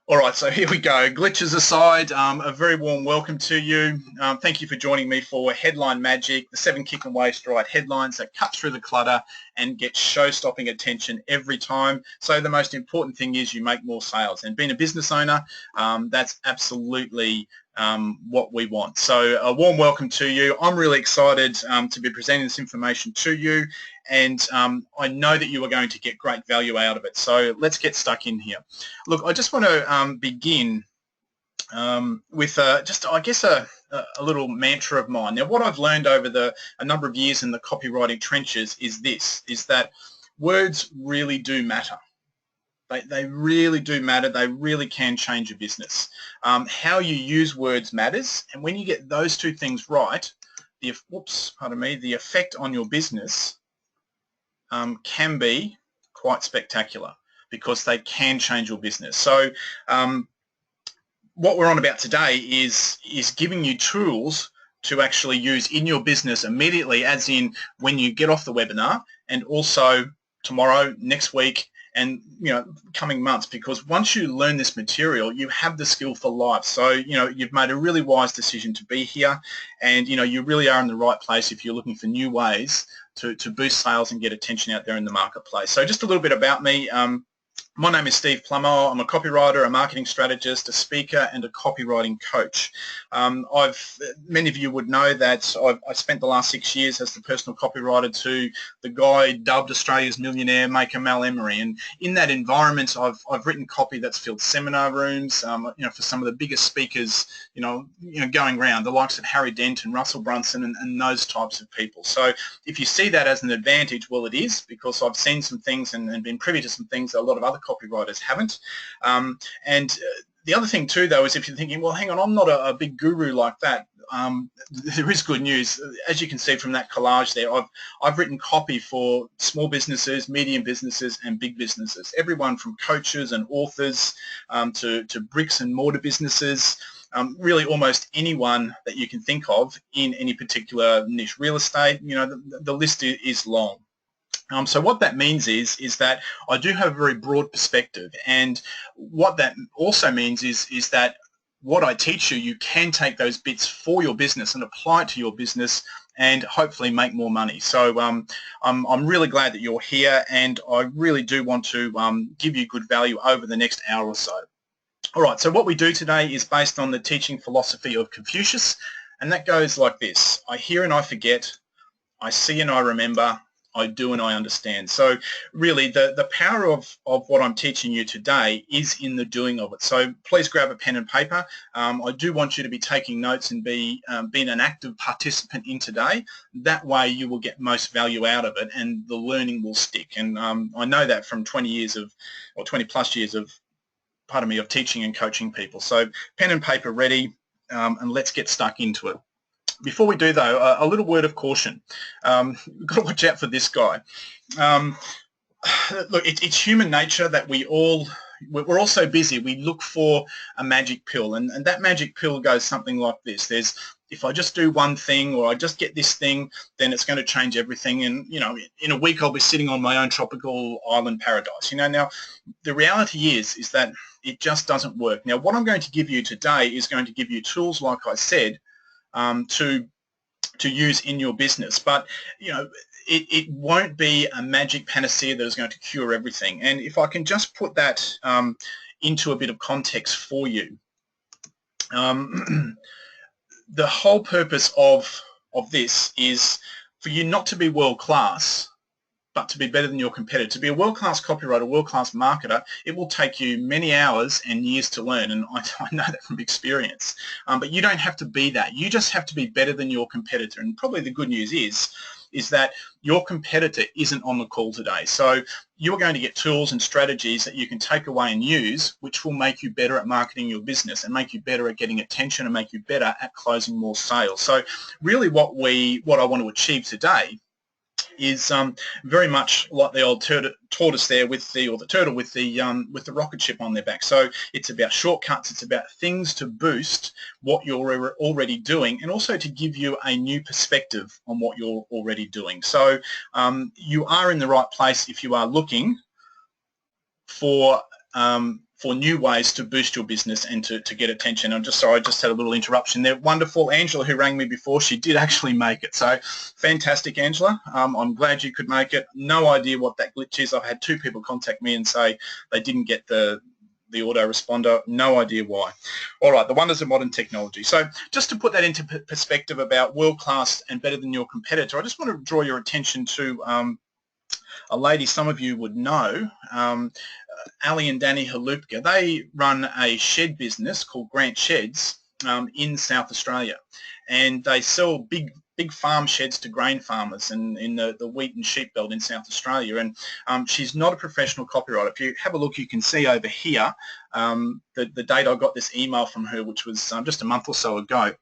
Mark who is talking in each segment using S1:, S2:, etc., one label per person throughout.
S1: All right, so here we go. Glitches aside, a very warm welcome to you. Thank you for joining me for Headline Magic, the 7 Kickin Ways to write headlines that cut through the clutter and get show-stopping attention every time. So the most important thing is you make more sales. And being a business owner, that's absolutely what we want. So a warm welcome to you. I'm really excited to be presenting this information to you, and I know that you are going to get great value out of it. So let's get stuck in here. Look, I just want to begin with just, I guess, a little mantra of mine. Now, what I've learned over a number of years in the copywriting trenches is that words really do matter. They really do matter. They really can change your business. How you use words matters, and when you get those two things right, the effect on your business can be quite spectacular, because they can change your business. So what we're on about today is giving you tools to actually use in your business immediately, as in when you get off the webinar, and also tomorrow, next week, and coming months, because once you learn this material, you have the skill for life. So you've made a really wise decision to be here, and you really are in the right place if you're looking for new ways to boost sales and get attention out there in the marketplace. So just a little bit about me. My name is Steve Plummer. I'm a copywriter, a marketing strategist, a speaker, and a copywriting coach. Many of you would know that I spent the last 6 years as the personal copywriter to the guy dubbed Australia's millionaire maker Mal Emery, and in that environment, I've written copy that's filled seminar rooms, for some of the biggest speakers, going around, the likes of Harry Dent and Russell Brunson and those types of people. So if you see that as an advantage, well, it is, because I've seen some things and been privy to some things that a lot of other copywriters haven't. The other thing too, though, is if you're thinking, well, hang on, I'm not a big guru like that. There is good news. As you can see from that collage there, I've written copy for small businesses, medium businesses, and big businesses. Everyone from coaches and authors to bricks and mortar businesses. Really almost anyone that you can think of in any particular niche. Real estate, the list is long. So what that means is that I do have a very broad perspective, and what that also means is that what I teach you, you can take those bits for your business and apply it to your business and hopefully make more money. So I'm really glad that you're here, and I really do want to give you good value over the next hour or so. All right, so what we do today is based on the teaching philosophy of Confucius, and that goes like this: I hear and I forget, I see and I remember, I do and I understand. So really the power of what I'm teaching you today is in the doing of it. So please grab a pen and paper. I do want you to be taking notes and being an active participant in today. That way you will get most value out of it, and the learning will stick. And I know that from 20 plus years of teaching and coaching people. So pen and paper ready, and let's get stuck into it. Before we do, though, a little word of caution. We've got to watch out for this guy. Look, it's human nature that we're all so busy. We look for a magic pill, and that magic pill goes something like this. If I just do one thing, or I just get this thing, then it's going to change everything. And, in a week I'll be sitting on my own tropical island paradise. Now, the reality is that it just doesn't work. Now, what I'm going to give you today is going to give you tools, like I said, to use in your business, but it won't be a magic panacea that is going to cure everything. And if I can just put that into a bit of context for you, the whole purpose of this is for you not to be world class, but to be better than your competitor. To be a world-class copywriter, world-class marketer, it will take you many hours and years to learn, and I know that from experience. But you don't have to be that. You just have to be better than your competitor. And probably the good news is that your competitor isn't on the call today. So you're going to get tools and strategies that you can take away and use, which will make you better at marketing your business and make you better at getting attention and make you better at closing more sales. So really what I want to achieve today is very much like the old tortoise there with the turtle with the rocket ship on their back. So it's about shortcuts, it's about things to boost what you're already doing, and also to give you a new perspective on what you're already doing. So you are in the right place if you are looking for for new ways to boost your business and to get attention. I'm just sorry, I just had a little interruption there. Wonderful. Angela, who rang me before, she did actually make it. So fantastic, Angela. I'm glad you could make it. No idea what that glitch is. I've had 2 people contact me and say they didn't get the autoresponder. No idea why. All right, the wonders of modern technology. So just to put that into perspective about world-class and better than your competitor, I just want to draw your attention to a lady some of you would know, Ali and Danny Halupka. They run a shed business called Grant Sheds in South Australia, and they sell big farm sheds to grain farmers and in the wheat and sheep belt in South Australia. And she's not a professional copywriter. If you have a look, you can see over here the date I got this email from her, which was just a month or so ago.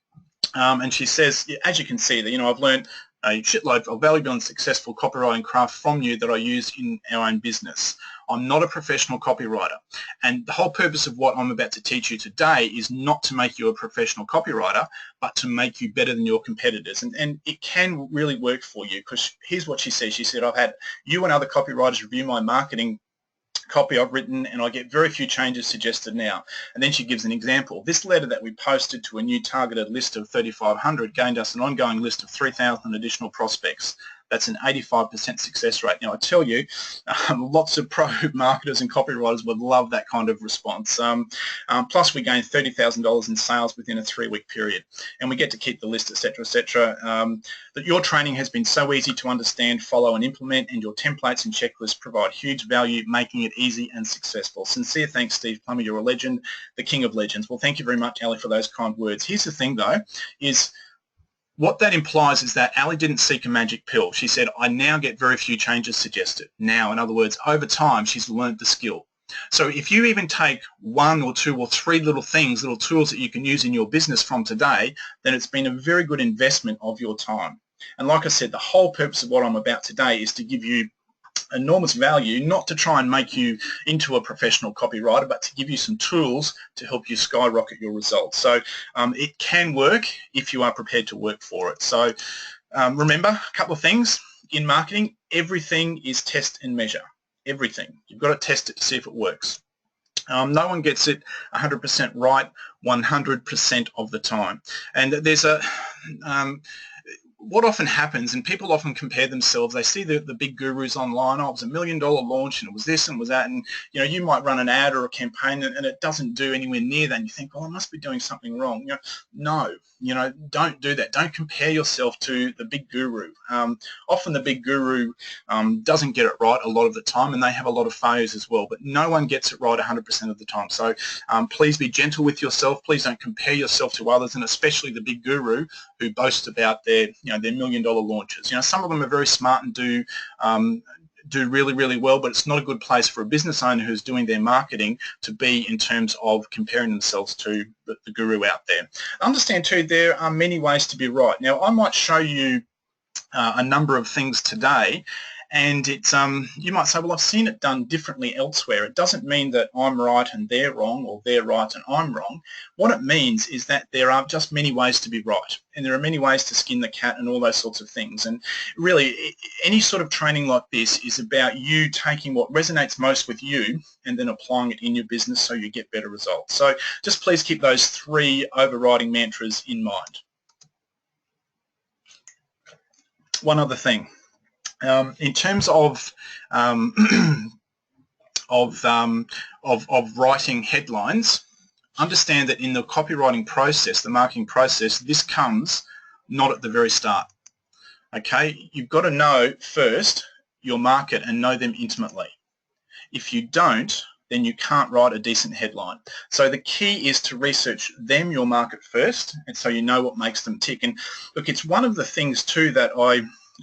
S1: And she says, as you can see, that I've learned a shitload of valuable and successful copywriting craft from you that I use in our own business. I'm not a professional copywriter, and the whole purpose of what I'm about to teach you today is not to make you a professional copywriter, but to make you better than your competitors. And it can really work for you, because here's what she says. She said, I've had you and other copywriters review my marketing copy I've written, and I get very few changes suggested now. And then she gives an example. This letter that we posted to a new targeted list of 3,500 gained us an ongoing list of 3,000 additional prospects. That's an 85% success rate. Now, I tell you, lots of pro marketers and copywriters would love that kind of response. Plus, we gained $30,000 in sales within a 3-week period, and we get to keep the list, etc., etc. That your training has been so easy to understand, follow, and implement, and your templates and checklists provide huge value, making it easy and successful. Sincere thanks, Steve Plummer. You're a legend, the king of legends. Well, thank you very much, Ali, for those kind words. Here's the thing, though, is what that implies is that Ali didn't seek a magic pill. She said, I now get very few changes suggested. Now, in other words, over time, she's learned the skill. So if you even take 1 or 2 or 3 little things, little tools that you can use in your business from today, then it's been a very good investment of your time. And like I said, the whole purpose of what I'm about today is to give you enormous value, not to try and make you into a professional copywriter, but to give you some tools to help you skyrocket your results. So it can work if you are prepared to work for it. So remember a couple of things in marketing. Everything is test and measure. Everything. You've got to test it to see if it works. No one gets it 100% right 100% of the time. And there's a what often happens, and people often compare themselves, they see the big gurus online, oh, it was $1 million launch and it was this and it was that, and you might run an ad or a campaign and it doesn't do anywhere near that, and you think, oh, I must be doing something wrong. No, don't do that. Don't compare yourself to the big guru. Often the big guru doesn't get it right a lot of the time, and they have a lot of failures as well, but no one gets it right 100% of the time. So please be gentle with yourself. Please don't compare yourself to others, and especially the big guru who boasts about their $1 million launches. Some of them are very smart and do really, really well, but it's not a good place for a business owner who's doing their marketing to be in terms of comparing themselves to the guru out there. Understand too, there are many ways to be right. Now, I might show you a number of things today, and it's you might say, well, I've seen it done differently elsewhere. It doesn't mean that I'm right and they're wrong, or they're right and I'm wrong. What it means is that there are just many ways to be right, and there are many ways to skin the cat and all those sorts of things. And really, any sort of training like this is about you taking what resonates most with you and then applying it in your business so you get better results. So just please keep those 3 overriding mantras in mind. One other thing. In terms of writing headlines, understand that in the copywriting process, the marketing process, this comes not at the very start. Okay, you've got to know first your market and know them intimately. If you don't, then you can't write a decent headline. So the key is to research them, your market first, and so you know what makes them tick. And look, it's one of the things too that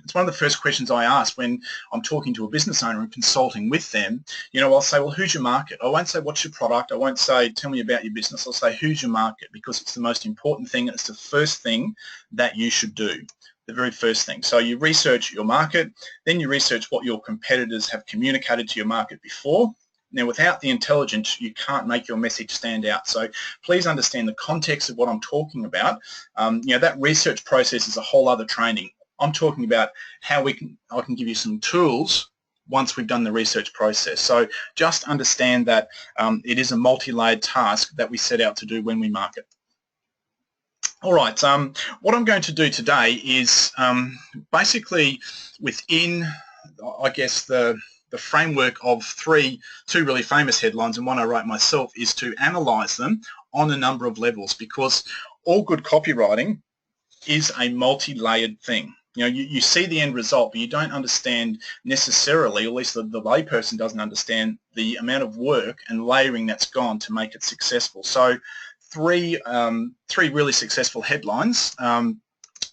S1: it's one of the first questions I ask when I'm talking to a business owner and consulting with them. I'll say, well, who's your market? I won't say, what's your product? I won't say, tell me about your business. I'll say, who's your market? Because it's the most important thing. It's the first thing that you should do, the very first thing. So you research your market, then you research what your competitors have communicated to your market before. Now, without the intelligence, you can't make your message stand out. So please understand the context of what I'm talking about. That research process is a whole other training. I'm talking about how I can give you some tools once we've done the research process. So just understand that it is a multi-layered task that we set out to do when we market. All right, what I'm going to do today is basically within, I guess, the framework of two really famous headlines and one I wrote myself, is to analyze them on a number of levels, because all good copywriting is a multi-layered thing. You know, you see the end result, but you don't understand necessarily, or at least the layperson doesn't understand the amount of work and layering that's gone to make it successful. So three really successful headlines.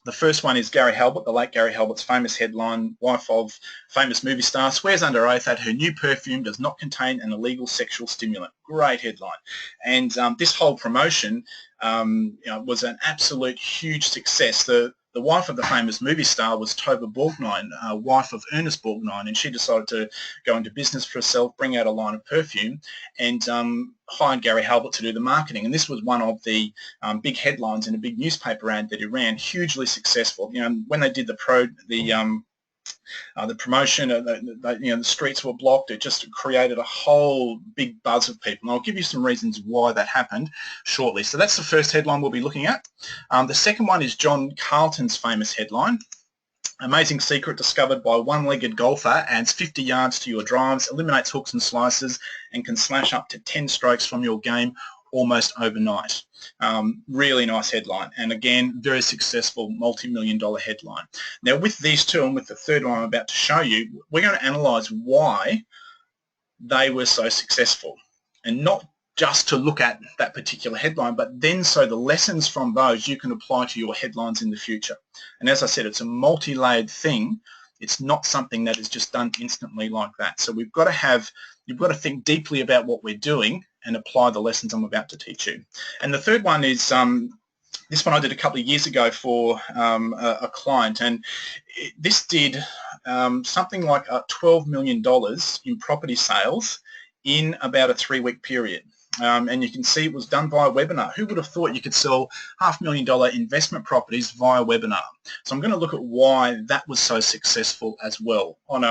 S1: The first one is Gary Halbert, the late Gary Halbert's famous headline, wife of famous movie star, swears under oath that her new perfume does not contain an illegal sexual stimulant. Great headline. And this whole promotion was an absolute huge success. The wife of the famous movie star was Tova Borgnine, wife of Ernest Borgnine, and she decided to go into business for herself, bring out a line of perfume, and hired Gary Halbert to do the marketing. And this was one of the big headlines in a big newspaper ad that he ran, hugely successful. You know, when they did the promotion, the streets were blocked. It just created a whole big buzz of people. And I'll give you some reasons why that happened shortly. So that's the first headline we'll be looking at. The second one is John Carlton's famous headline. Amazing secret discovered by one-legged golfer adds 50 yards to your drives, eliminates hooks and slices, and can slash up to 10 strokes from your game almost overnight. Really nice headline, and again, very successful multi-million-dollar headline. Now with these two, and with the third one I'm about to show you, we're going to analyze why they were so successful, and not just to look at that particular headline, but then so the lessons from those you can apply to your headlines in the future. And as I said, it's a multi-layered thing. It's not something that is just done instantly like that. So you've got to think deeply about what we're doing and apply the lessons I'm about to teach you. And the third one is this one I did a couple of years ago for a client, and this did something like $12 million in property sales in about a 3-week period. And you can see it was done via webinar. Who would have thought you could sell $500,000 investment properties via webinar? So I'm going to look at why that was so successful as well on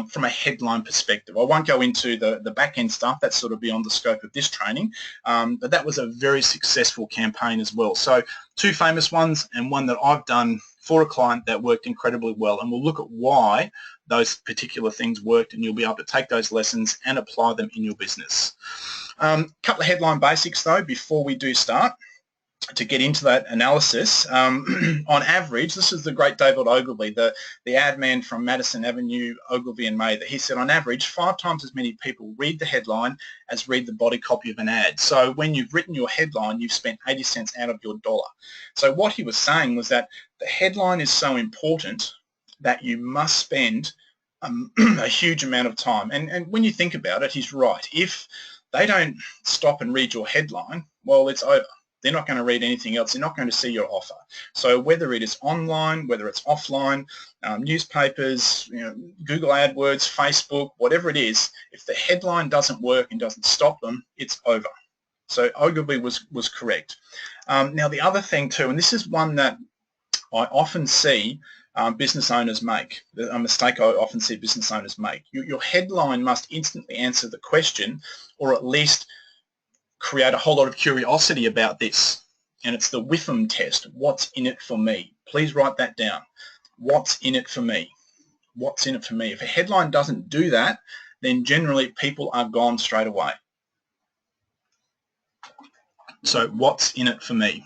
S1: from a headline perspective. I won't go into the back-end stuff. That's sort of beyond the scope of this training, but that was a very successful campaign as well. So two famous ones and one that I've done for a client that worked incredibly well, and we'll look at why those particular things worked, and you'll be able to take those lessons and apply them in your business. Couple of headline basics though before we do start to get into that analysis. On average, this is the great David Ogilvy, the ad man from Madison Avenue, Ogilvy and Mather. He said on average 5 times as many people read the headline as read the body copy of an ad. So when you've written your headline, you've spent 80 cents out of your dollar. So what he was saying was that the headline is so important that you must spend a huge amount of time. And when you think about it, he's right. If they don't stop and read your headline, well, it's over. They're not going to read anything else. They're not going to see your offer. So whether it is online, whether it's offline, newspapers, Google AdWords, Facebook, whatever it is, if the headline doesn't work and doesn't stop them, it's over. So Ogilvy was correct. Now the other thing too, and this is one that I often see business owners make, a mistake I often see business owners make. Your headline must instantly answer the question, or at least create a whole lot of curiosity about this. And it's the WIFM test. What's in it for me? Please write that down. What's in it for me? What's in it for me? If a headline doesn't do that, then generally people are gone straight away. So what's in it for me?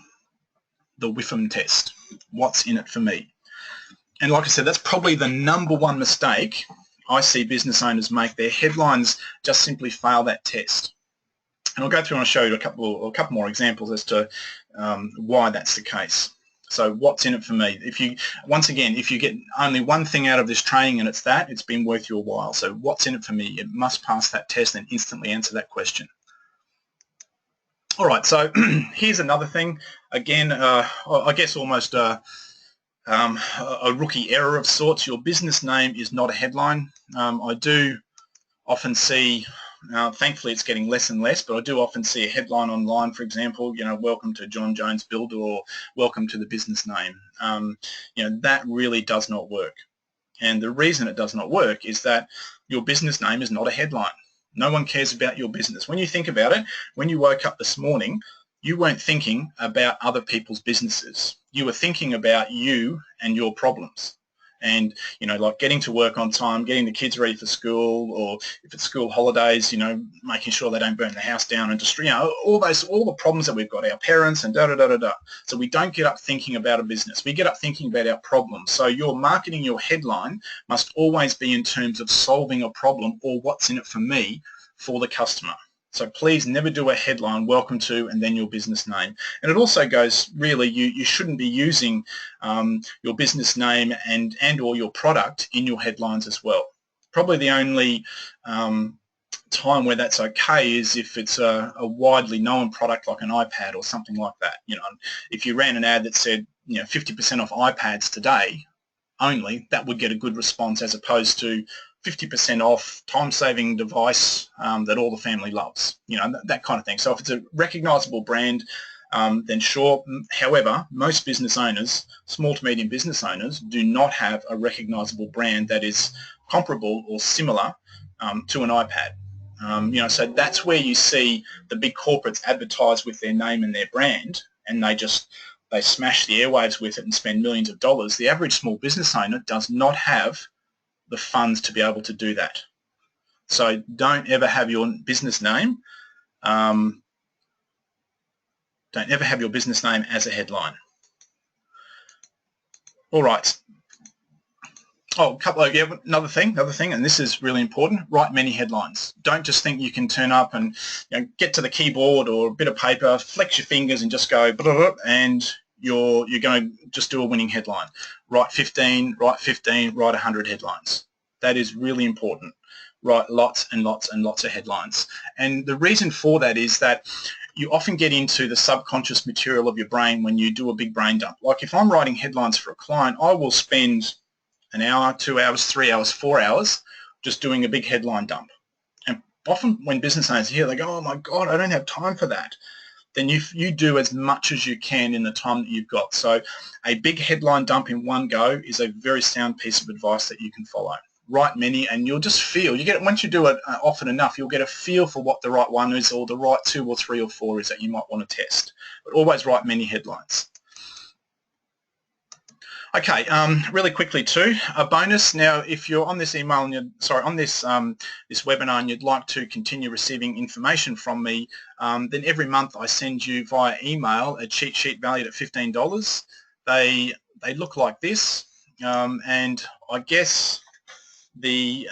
S1: The WIFM test. What's in it for me? And like I said, that's probably the number one mistake I see business owners make. Their headlines just simply fail that test. And I'll go through and I'll show you a couple more examples as to why that's the case. So what's in it for me? If you get only one thing out of this training and it's that, it's been worth your while. So what's in it for me? It must pass that test and instantly answer that question. All right, so here's another thing. Again, I guess almost a rookie error of sorts. Your business name is not a headline. I do often see, thankfully it's getting less and less, but I do often see a headline online, for example, welcome to John Jones Builder, or welcome to the business name. That really does not work. And the reason it does not work is that your business name is not a headline. No one cares about your business. When you think about it, when you woke up this morning, you weren't thinking about other people's businesses. You were thinking about you and your problems. And, like getting to work on time, getting the kids ready for school, or if it's school holidays, making sure they don't burn the house down and destroy, all the problems that we've got, our parents and da-da-da-da-da. So we don't get up thinking about a business. We get up thinking about our problems. So your marketing, your headline must always be in terms of solving a problem or what's in it for me, for the customer. So please never do a headline, welcome to, and then your business name. And it also goes, really, you shouldn't be using your business name and or your product in your headlines as well. Probably the only time where that's okay is if it's a widely known product like an iPad or something like that. If you ran an ad that said, 50% off iPads today only, that would get a good response, as opposed to 50% off time-saving device that all the family loves, that kind of thing. So if it's a recognizable brand, then sure. However, most business owners, small to medium business owners, do not have a recognizable brand that is comparable or similar to an iPad. So that's where you see the big corporates advertise with their name and their brand, and they smash the airwaves with it and spend millions of dollars. The average small business owner does not have the funds to be able to do that. So don't ever have your business name as a headline. All right. Oh, another thing, and this is really important, write many headlines. Don't just think you can turn up and get to the keyboard or a bit of paper, flex your fingers and just go, blah, blah, blah, and you're going to just do a winning headline. Write 15, write 100 headlines. That is really important. Write lots and lots and lots of headlines. And the reason for that is that you often get into the subconscious material of your brain when you do a big brain dump. Like if I'm writing headlines for a client, I will spend an hour, 2 hours, 3 hours, 4 hours just doing a big headline dump. And often when business owners hear, they go, oh my God, I don't have time for that. Then you do as much as you can in the time that you've got. So a big headline dump in one go is a very sound piece of advice that you can follow. Write many, and you'll just feel, once you do it often enough, you'll get a feel for what the right one is, or the right 2 or 3 or 4 is that you might want to test. But always write many headlines. Okay, really quickly too, a bonus. Now, if you're on this email and this webinar, and you'd like to continue receiving information from me, then every month I send you via email a cheat sheet valued at $15. They look like this, and I guess the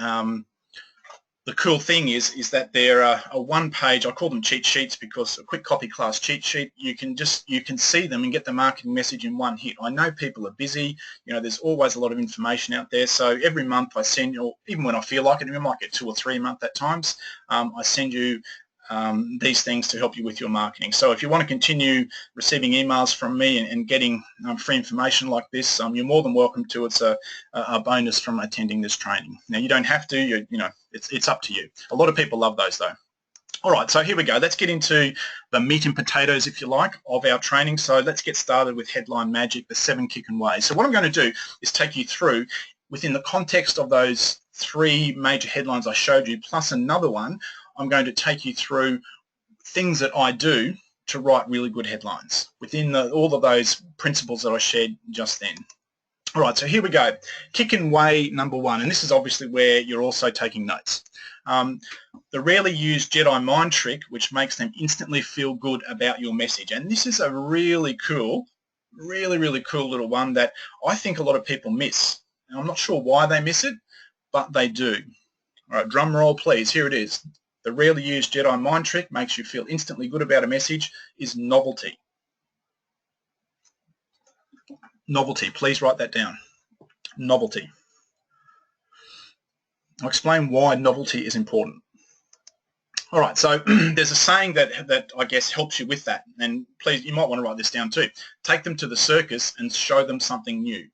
S1: cool thing is that they're a one-page, I call them cheat sheets because a quick copy class cheat sheet, you can see them and get the marketing message in one hit. I know people are busy, there's always a lot of information out there, so every month I send you, even when I feel like it, and we might get 2 or 3 a month at times, I send you these things to help you with your marketing. So if you want to continue receiving emails from me and getting free information like this, you're more than welcome to. It's a bonus from attending this training. Now you don't have to, it's up to you. A lot of people love those though. All right, so here we go. Let's get into the meat and potatoes, if you like, of our training. So let's get started with Headline Magic, the 7 Kickin Ways. So what I'm going to do is take you through, within the context of those 3 major headlines I showed you, plus another one, I'm going to take you through things that I do to write really good headlines within all of those principles that I shared just then. All right, so here we go. Kickin Way number 1, and this is obviously where you're also taking notes. The rarely used Jedi mind trick, which makes them instantly feel good about your message. And this is a really cool little one that I think a lot of people miss. And I'm not sure why they miss it, but they do. All right, drum roll please, here it is. The rarely used Jedi mind trick makes you feel instantly good about a message is novelty. Novelty, please write that down. Novelty. I'll explain why novelty is important. All right, so there's a saying that I guess helps you with that, and please, you might want to write this down too. Take them to the circus and show them something new.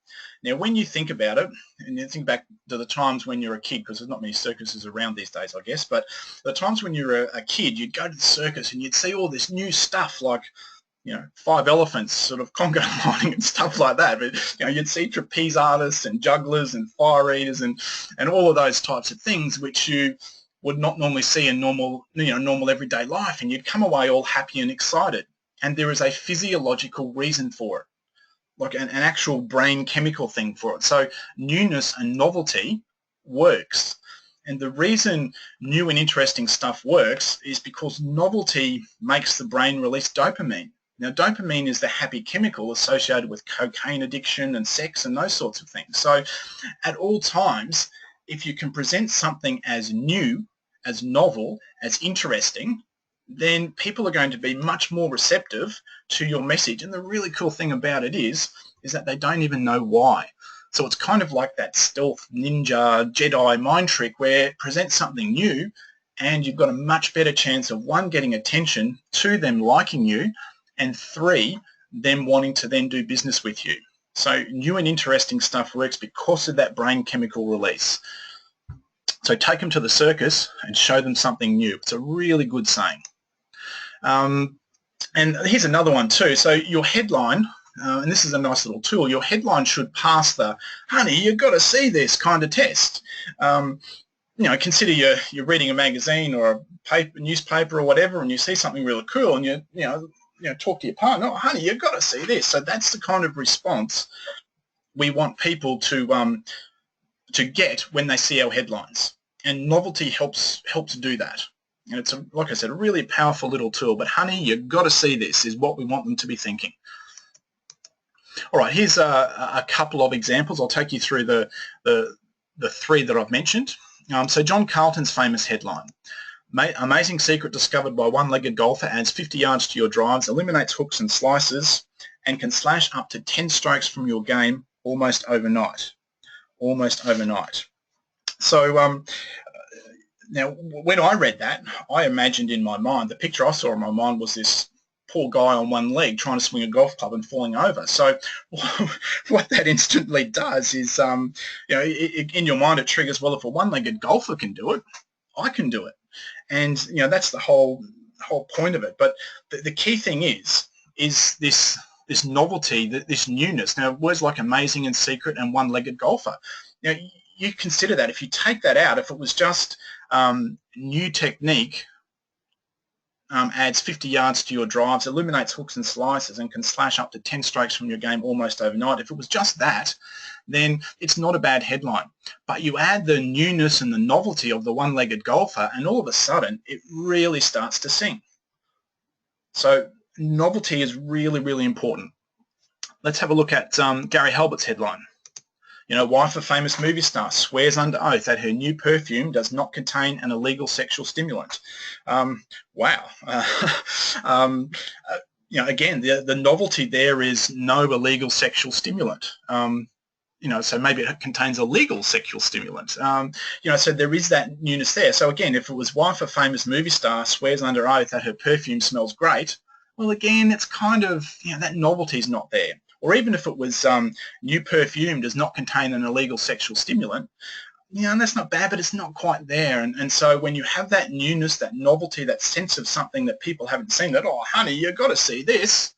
S1: Now, when you think about it, and you think back to the times when you're a kid, because there's not many circuses around these days, I guess, but the times when you were a kid, you'd go to the circus and you'd see all this new stuff, like 5 elephants sort of conga lining and stuff like that. But you'd see trapeze artists and jugglers and fire eaters and all of those types of things which you would not normally see in normal everyday life, and you'd come away all happy and excited. And there is a physiological reason for it, like an actual brain chemical thing for it. So newness and novelty works. And the reason new and interesting stuff works is because novelty makes the brain release dopamine. Now, dopamine is the happy chemical associated with cocaine addiction and sex and those sorts of things. So at all times, if you can present something as new, as novel, as interesting, then people are going to be much more receptive to your message. And the really cool thing about it is that they don't even know why. So it's kind of like that stealth ninja Jedi mind trick where present something new and you've got a much better chance of 1, getting attention, 2, them liking you, and 3, them wanting to then do business with you. So new and interesting stuff works because of that brain chemical release. So take them to the circus and show them something new. It's a really good saying. And here's another one too. So your headline, and this is a nice little tool, your headline should pass the, honey, you've got to see this kind of test. Consider you're reading a magazine or a newspaper or whatever, and you see something really cool, and you talk to your partner, oh, honey, you've got to see this. So that's the kind of response we want people to get when they see our headlines. And novelty helps do that. And it's, like I said, a really powerful little tool. But honey, you've got to see this is what we want them to be thinking. All right, here's a couple of examples. I'll take you through the 3 that I've mentioned. So John Carlton's famous headline: amazing secret discovered by one-legged golfer adds 50 yards to your drives, eliminates hooks and slices, and can slash up to 10 strokes from your game almost overnight. Almost overnight. So now, when I read that, I imagined in my mind, the picture I saw in my mind was this poor guy on one leg trying to swing a golf club and falling over. So what that instantly does is, in your mind it triggers, well, if a one-legged golfer can do it, I can do it. And, that's the whole point of it. But the key thing is this novelty, this newness. Now, words like amazing and secret and one-legged golfer, you consider that. If you take that out, if it was just new technique, adds 50 yards to your drives, eliminates hooks and slices, and can slash up to 10 strokes from your game almost overnight. If it was just that, then it's not a bad headline. But you add the newness and the novelty of the one-legged golfer, and all of a sudden, it really starts to sing. So novelty is really, really important. Let's have a look at Gary Halbert's headline. Wife of famous movie star swears under oath that her new perfume does not contain an illegal sexual stimulant. Wow. Again, the novelty there is no illegal sexual stimulant. So maybe it contains a legal sexual stimulant. So there is that newness there. So again, if it was wife of famous movie star swears under oath that her perfume smells great, well, again, it's kind of, that novelty is not there. Or even if it was new perfume does not contain an illegal sexual stimulant, and that's not bad, but it's not quite there. And so when you have that newness, that novelty, that sense of something that people haven't seen, that, oh, honey, you've got to see this,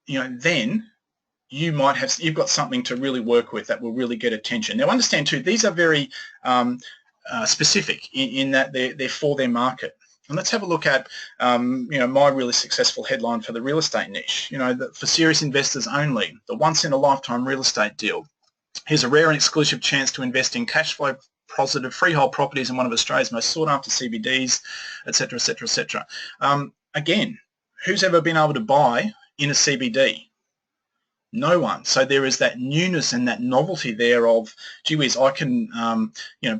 S1: then you've got something to really work with that will really get attention. Now, understand too, these are very specific in that they're for their market. And let's have a look at, my really successful headline for the real estate niche. For serious investors only, the once-in-a-lifetime real estate deal. Here's a rare and exclusive chance to invest in cash flow positive freehold properties in one of Australia's most sought-after CBDs, etc., etc., etc. Again, who's ever been able to buy in a CBD? No one. So there is that newness and that novelty there of, gee whiz, I can,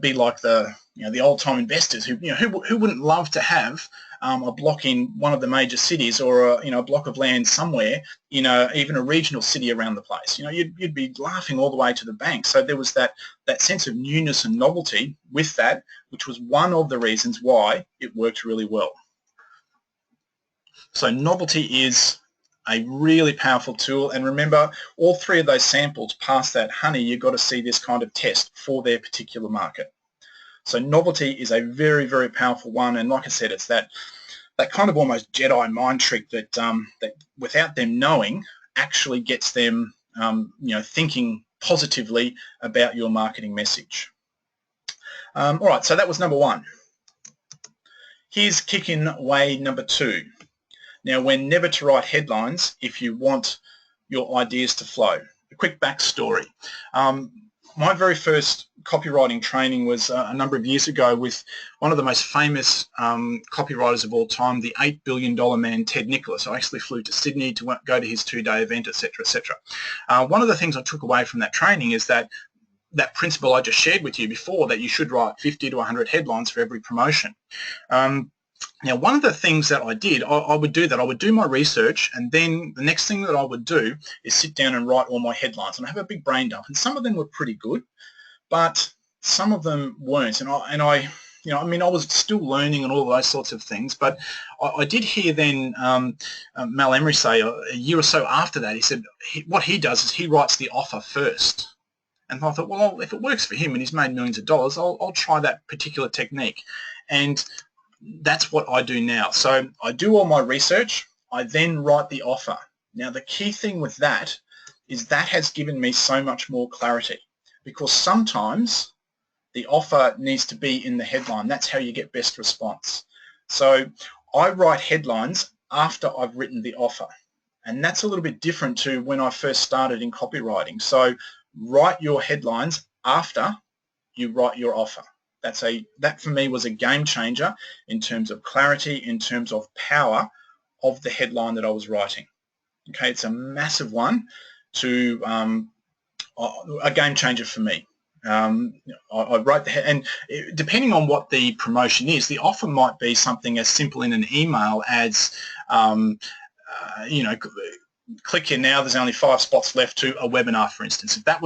S1: be like the old-time investors who wouldn't love to have a block in one of the major cities or a block of land somewhere, even a regional city around the place. You'd be laughing all the way to the bank. So there was that sense of newness and novelty with that, which was one of the reasons why it worked really well. So novelty is a really powerful tool, and remember, all 3 of those samples pass that, honey, you've got to see this kind of test for their particular market. So novelty is a very, very powerful one, and like I said, it's that that kind of almost Jedi mind trick that that without them knowing actually gets them thinking positively about your marketing message. All right, so that was number one. Here's Kickin Way number two. Now, we're never to write headlines if you want your ideas to flow. A quick backstory. My very first copywriting training was a number of years ago with one of the most famous copywriters of all time, the $8 billion man, Ted Nicholas. I actually flew to Sydney to go to his two-day event, etc., etc. One of the things I took away from that training is that principle I just shared with you before, that you should write 50 to 100 headlines for every promotion. Now, one of the things that I did, I would do my research, and then the next thing that I would do is sit down and write all my headlines, and I have a big brain dump, and some of them were pretty good, but some of them weren't, and I was still learning and all those sorts of things, but I did hear then Mal Emery say a year or so after that, he said what he does is he writes the offer first. And I thought, well, if it works for him and he's made millions of dollars, I'll try that particular technique. And that's what I do now. So I do all my research. I then write the offer. Now, the key thing with that is that has given me so much more clarity, because sometimes the offer needs to be in the headline. That's how you get best response. So I write headlines after I've written the offer. And that's a little bit different to when I first started in copywriting. So write your headlines after you write your offer. That for me was a game changer in terms of clarity, in terms of power of the headline that I was writing. Okay, it's a massive one to a game changer for me. I wrote and depending on what the promotion is, the offer might be something as simple in an email as click here now, there's only 5 spots left to a webinar, for instance. If that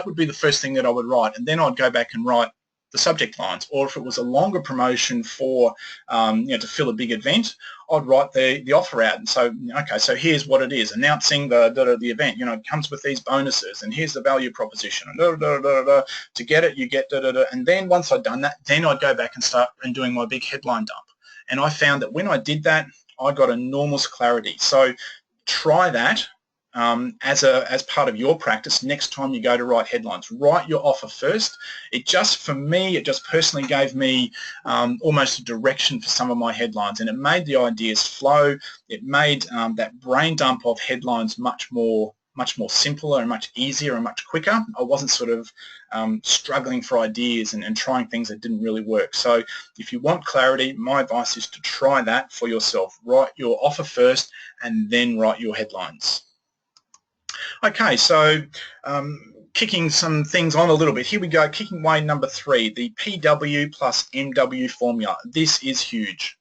S1: would be the first thing that I would write, and then I'd go back and write the subject lines. Or if it was a longer promotion for to fill a big event, I'd write the offer out. And so, okay, so here's what it is: announcing the event. It comes with these bonuses, and here's the value proposition. And to get it, you get and then once I'd done that, then I'd go back and start doing my big headline dump. And I found that when I did that, I got enormous clarity. So try that as part of your practice next time you go to write headlines. Write your offer first. It just personally gave me almost a direction for some of my headlines, and it made the ideas flow. It made that brain dump of headlines much more simpler and much easier and much quicker. I wasn't sort of struggling for ideas and trying things that didn't really work. So if you want clarity, my advice is to try that for yourself. Write your offer first and then write your headlines. Okay, so kicking some things on a little bit. Here we go, Kickin Way number 3, the PW plus MW formula. This is huge.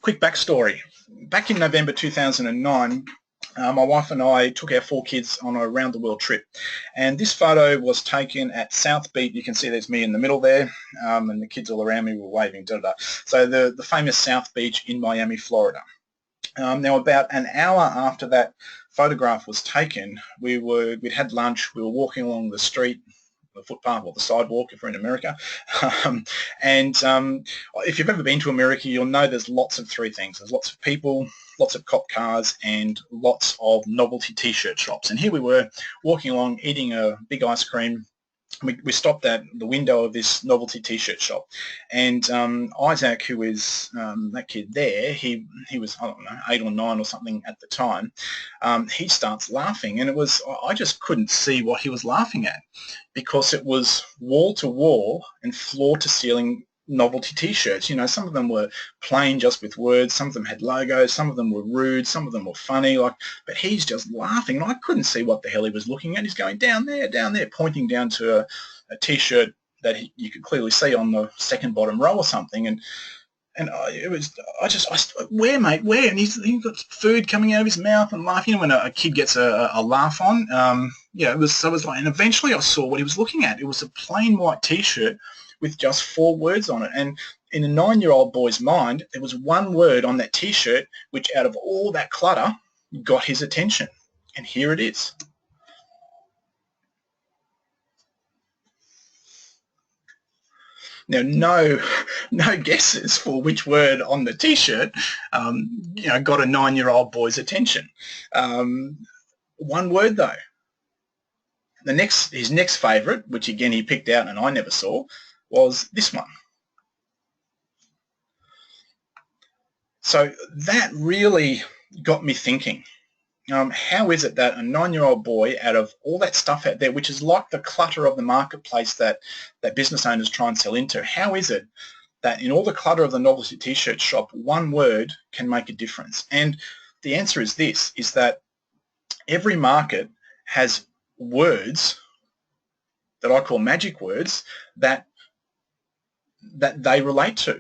S1: Quick backstory. Back in November 2009, my wife and I took our 4 kids on a round-the-world trip, and this photo was taken at South Beach. You can see there's me in the middle there, and the kids all around me were waving. So the famous South Beach in Miami, Florida. Now, about an hour after that photograph was taken, we'd had lunch. We were walking along the street, the footpath or the sidewalk if we're in America. If you've ever been to America, you'll know there's lots of 3 things. There's lots of people, lots of cop cars, and lots of novelty t-shirt shops. And here we were walking along, eating a big ice cream. We stopped at the window of this novelty t-shirt shop, and Isaac, who is that kid there, he was, I don't know, 8 or 9 or something at the time. He starts laughing, and I just couldn't see what he was laughing at, because it was wall to wall and floor to ceiling novelty t-shirts. Some of them were plain just with words, some of them had logos, some of them were rude, some of them were funny, but he's just laughing, and I couldn't see what the hell he was looking at. He's going down there, pointing down to a t-shirt that you could clearly see on the second bottom row or something, and where, mate, where? And he's got food coming out of his mouth and laughing. When a kid gets a laugh on, it was like, and eventually I saw what he was looking at. It was a plain white t-shirt with just 4 words on it, and in a 9-year-old boy's mind, there was one word on that t-shirt which, out of all that clutter, got his attention, and here it is. Now, no guesses for which word on the T-shirt, got a 9-year-old boy's attention. One word though. His next favourite, which again he picked out and I never saw, was this one. So that really got me thinking. How is it that a 9-year-old boy, out of all that stuff out there, which is like the clutter of the marketplace that business owners try and sell into, how is it that in all the clutter of the novelty T-shirt shop, one word can make a difference? And the answer is this, is that every market has words that I call magic words that they relate to.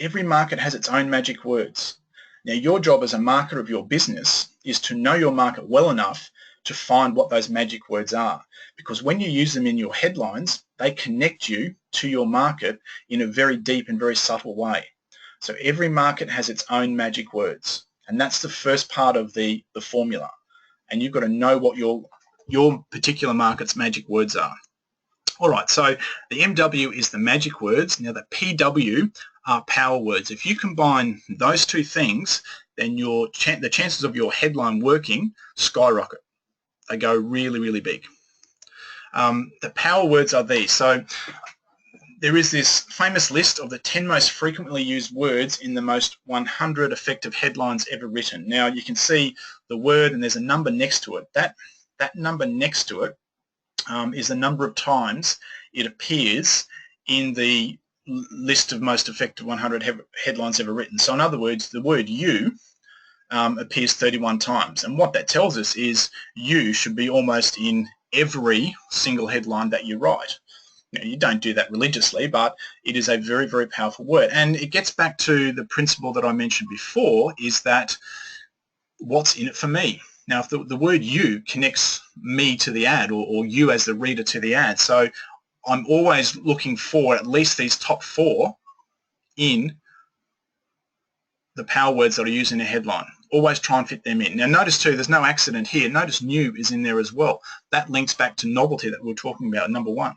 S1: Every market has its own magic words. Now, your job as a marketer of your business is to know your market well enough to find what those magic words are, because when you use them in your headlines, they connect you to your market in a very deep and very subtle way. So every market has its own magic words, and that's the first part of the formula. And you've got to know what your particular market's magic words are. All right, so the MW is the magic words. Now the PW are power words. If you combine those two things, then the chances of your headline working skyrocket. They go really, really big. The power words are these. So there is this famous list of the 10 most frequently used words in the most 100 effective headlines ever written. Now you can see the word and there's a number next to it. That number next to it is the number of times it appears in the list of most effective 100 headlines ever written. So in other words, the word you appears 31 times. And what that tells us is you should be almost in every single headline that you write. You don't do that religiously, but it is a very, very powerful word. And it gets back to the principle that I mentioned before, is that what's in it for me? Now, if the word you connects me to the ad, or you as the reader to the ad, so I'm always looking for at least these top 4 in the power words that I use in a headline. Always try and fit them in. Now, notice too, there's no accident here. Notice new is in there as well. That links back to novelty that we were talking about, number 1.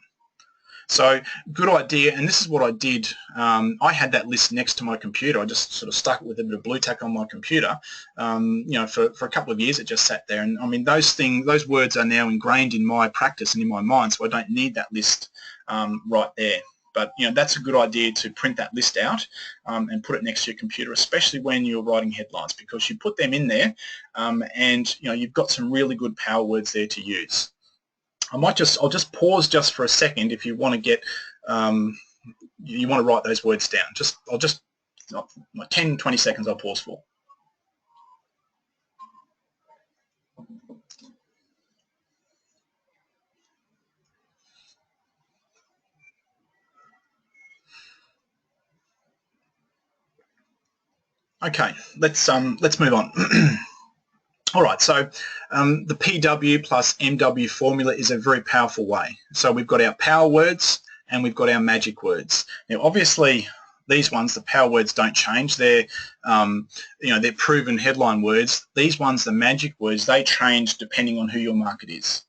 S1: So good idea, and this is what I did. I had that list next to my computer. I just sort of stuck it with a bit of blue tack on my computer. For a couple of years it just sat there, and I mean those words are now ingrained in my practice and in my mind, so I don't need that list right there. But that's a good idea to print that list out and put it next to your computer, especially when you're writing headlines, because you put them in there and you've got some really good power words there to use. I'll just pause just for a second if you want to get you want to write those words down. I'll just 10-20 seconds I'll pause for. Okay, let's move on. All right, so the PW plus MW formula is a very powerful way. So we've got our power words and we've got our magic words. Now, obviously, these ones, the power words, don't change. They're they're proven headline words. These ones, the magic words, they change depending on who your market is.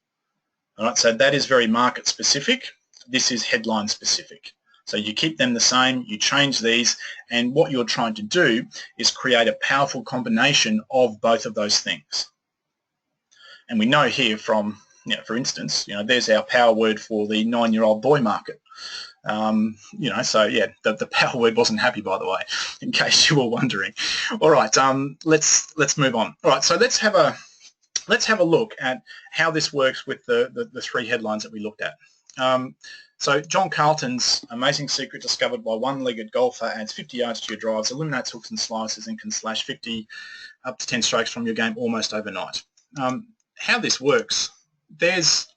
S1: All right, so that is very market specific. This is headline specific. So you keep them the same, you change these, and what you're trying to do is create a powerful combination of both of those things. And we know here from, for instance, there's our power word for the 9-year-old boy market. So yeah, the power word wasn't happy, by the way, in case you were wondering. All right, let's move on. All right, so let's have a look at how this works with the 3 headlines that we looked at. So John Carlton's amazing secret discovered by one-legged golfer adds 50 yards to your drives, eliminates hooks and slices, and can slash 50 up to 10 strokes from your game almost overnight. How this works, here's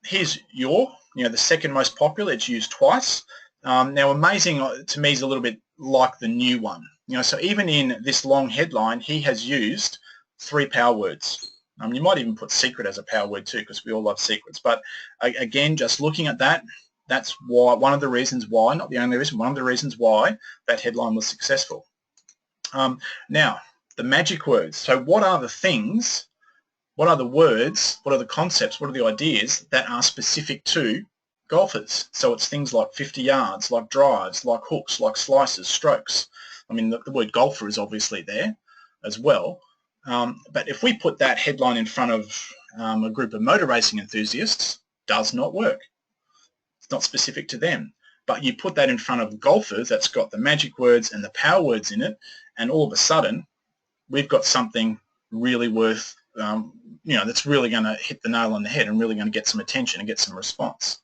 S1: the second most popular. It's used twice. Now, amazing to me is a little bit like the new one. So even in this long headline, he has used 3 power words. You might even put secret as a power word too, because we all love secrets. But again, just looking at that, that's why one of the reasons why, not the only reason, one of the reasons why that headline was successful. Now, the magic words. So what are the things, what are the words, what are the concepts, what are the ideas that are specific to golfers. So it's things like 50 yards, like drives, like hooks, like slices, strokes. I mean, the word golfer is obviously there as well. But if we put that headline in front of a group of motor racing enthusiasts, does not work. It's not specific to them. But you put that in front of golfers that's got the magic words and the power words in it, and all of a sudden, we've got something really worth, that's really going to hit the nail on the head and really going to get some attention and get some response.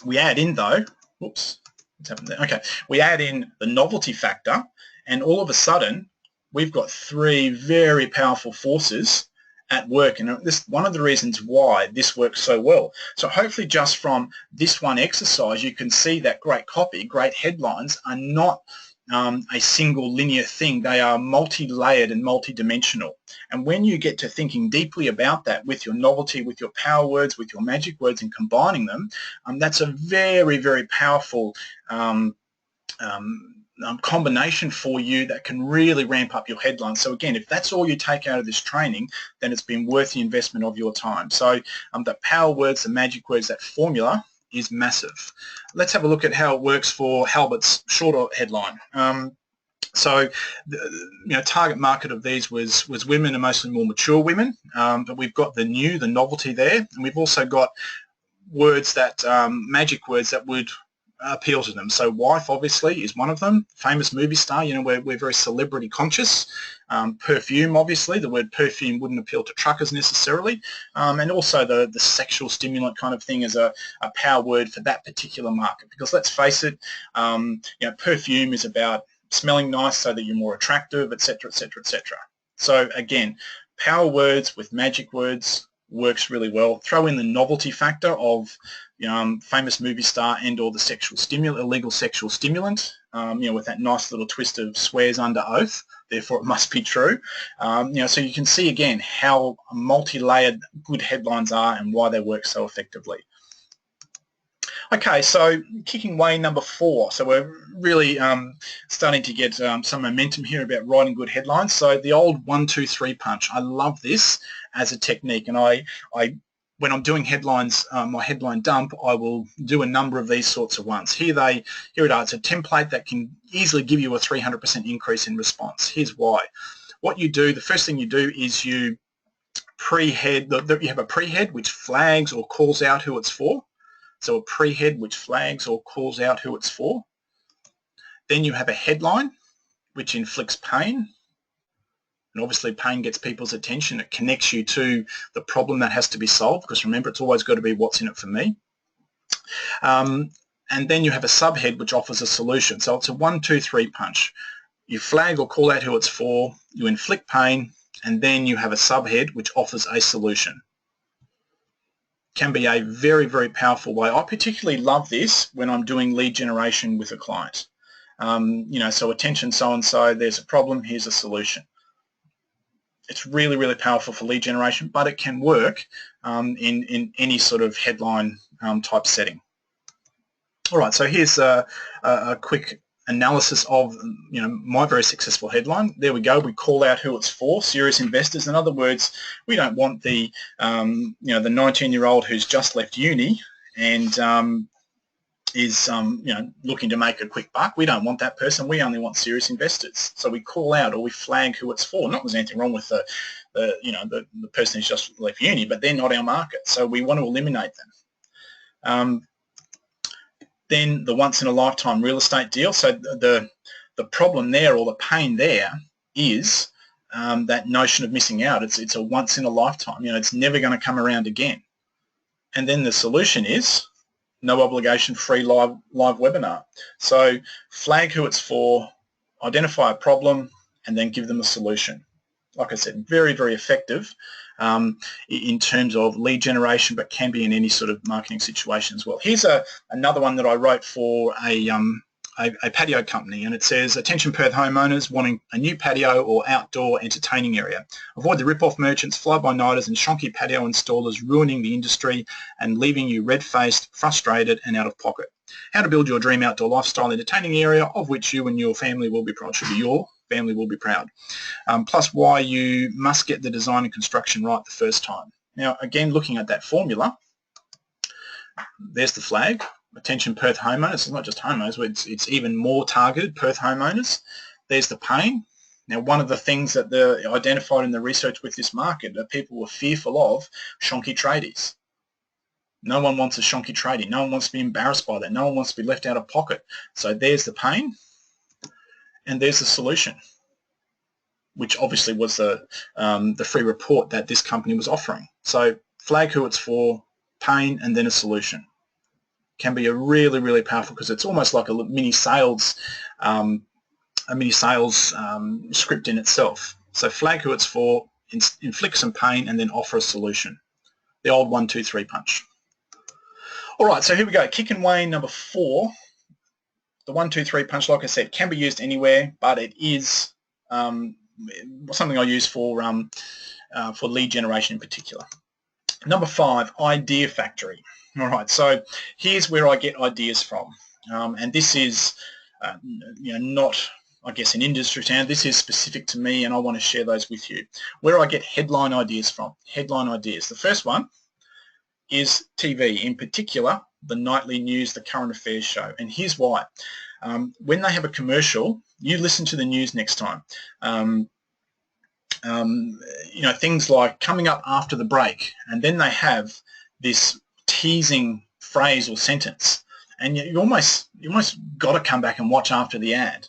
S1: We add in though, whoops, what's happened there? Okay, we add in the novelty factor, and all of a sudden, we've got three very powerful forces at work, and this one of the reasons why this works so well. So hopefully just from this one exercise, you can see that great copy, great headlines are not a single linear thing. They are multi-layered and multi-dimensional. And when you get to thinking deeply about that with your novelty, with your power words, with your magic words, and combining them, that's a very, very powerful combination for you that can really ramp up your headline. So again, if that's all you take out of this training, then it's been worth the investment of your time. So the power words, the magic words, that formula is massive. Let's have a look at how it works for Halbert's shorter headline. So the target market of these was women, and mostly more mature women, but we've got the novelty there, and we've also got words that, magic words that would appeal to them. So wife obviously is one of them. Famous movie star, we're very celebrity conscious. Perfume, obviously, the word perfume wouldn't appeal to truckers necessarily. And also the sexual stimulant kind of thing is a power word for that particular market, because let's face it, perfume is about smelling nice so that you're more attractive, etc., etc., etc. So again, power words with magic words works really well. Throw in the novelty factor of famous movie star and or the sexual stimulant, illegal sexual stimulant, with that nice little twist of swears under oath, therefore it must be true. So you can see again how multi-layered good headlines are and why they work so effectively. Okay, so kicking way number 4. So we're really starting to get some momentum here about writing good headlines. So the old 1, 2, 3 punch. I love this as a technique, and I when I'm doing headlines, my headline dump, I will do a number of these sorts of ones. Here it are. It's a template that can easily give you a 300% increase in response. Here's why. What you do, the first thing you do is you pre-head. You have a pre-head which flags or calls out who it's for. So a pre-head which flags or calls out who it's for. Then you have a headline which inflicts pain. And obviously pain gets people's attention. It connects you to the problem that has to be solved, because remember, it's always got to be what's in it for me. And then you have a subhead which offers a solution. So it's a 1, 2, 3 punch. You flag or call out who it's for, you inflict pain, and then you have a subhead which offers a solution. Can be a very, very powerful way. I particularly love this when I'm doing lead generation with a client. So attention so-and-so, there's a problem, here's a solution. It's really, really powerful for lead generation, but it can work in any sort of headline type setting. All right, so here's a quick analysis of my very successful headline. There we go. We call out who it's for, serious investors. In other words, we don't want the the 19-year-old who's just left uni and is looking to make a quick buck. We don't want that person. We only want serious investors. So we call out or we flag who it's for. Not there's anything wrong with the person who's just left uni, but they're not our market. So we want to eliminate them. Then the once-in-a-lifetime real estate deal. So the problem there, or the pain there, is that notion of missing out. It's a once-in-a-lifetime. It's never going to come around again. And then the solution is no obligation, free live webinar. So flag who it's for, identify a problem, and then give them a solution. Like I said, very, very effective in terms of lead generation, but can be in any sort of marketing situation as well. Here's another one that I wrote for a patio company, and it says, attention Perth homeowners wanting a new patio or outdoor entertaining area. Avoid the rip-off merchants, fly-by-nighters and shonky patio installers ruining the industry and leaving you red-faced, frustrated and out of pocket. How to build your dream outdoor lifestyle entertaining area of which you and your family will be proud. Should be your family will be proud. Plus why you must get the design and construction right the first time. Now, again, looking at that formula, There's the flag. Attention Perth homeowners. It's not just homeowners, it's even more targeted, Perth homeowners. There's the pain. Now, one of the things that they identified in the research with this market that people were fearful of, shonky tradies. No one wants a shonky tradie. No one wants to be embarrassed by that. No one wants to be left out of pocket. So there's the pain, and there's the solution, which obviously was the free report that this company was offering. So flag who it's for, pain, and then a solution. Can be a really, really powerful, because it's almost like a mini sales script in itself. So flag who it's for, inflict some pain, and then offer a solution. The old 1, 2, 3 punch. All right, so here we go. Kickin Way number 4. The 1, 2, 3 punch, like I said, can be used anywhere, but it is something I use for lead generation in particular. Number 5, idea factory. All right, so here's where I get ideas from, and this is not, I guess, an industry term. This is specific to me, and I want to share those with you. Where I get headline ideas from. Headline ideas. The first one is TV, in particular the nightly news, the current affairs show, and here's why. When they have a commercial, you listen to the news next time. Things like coming up after the break, and then they have this teasing phrase or sentence, and you almost got to come back and watch after the ad.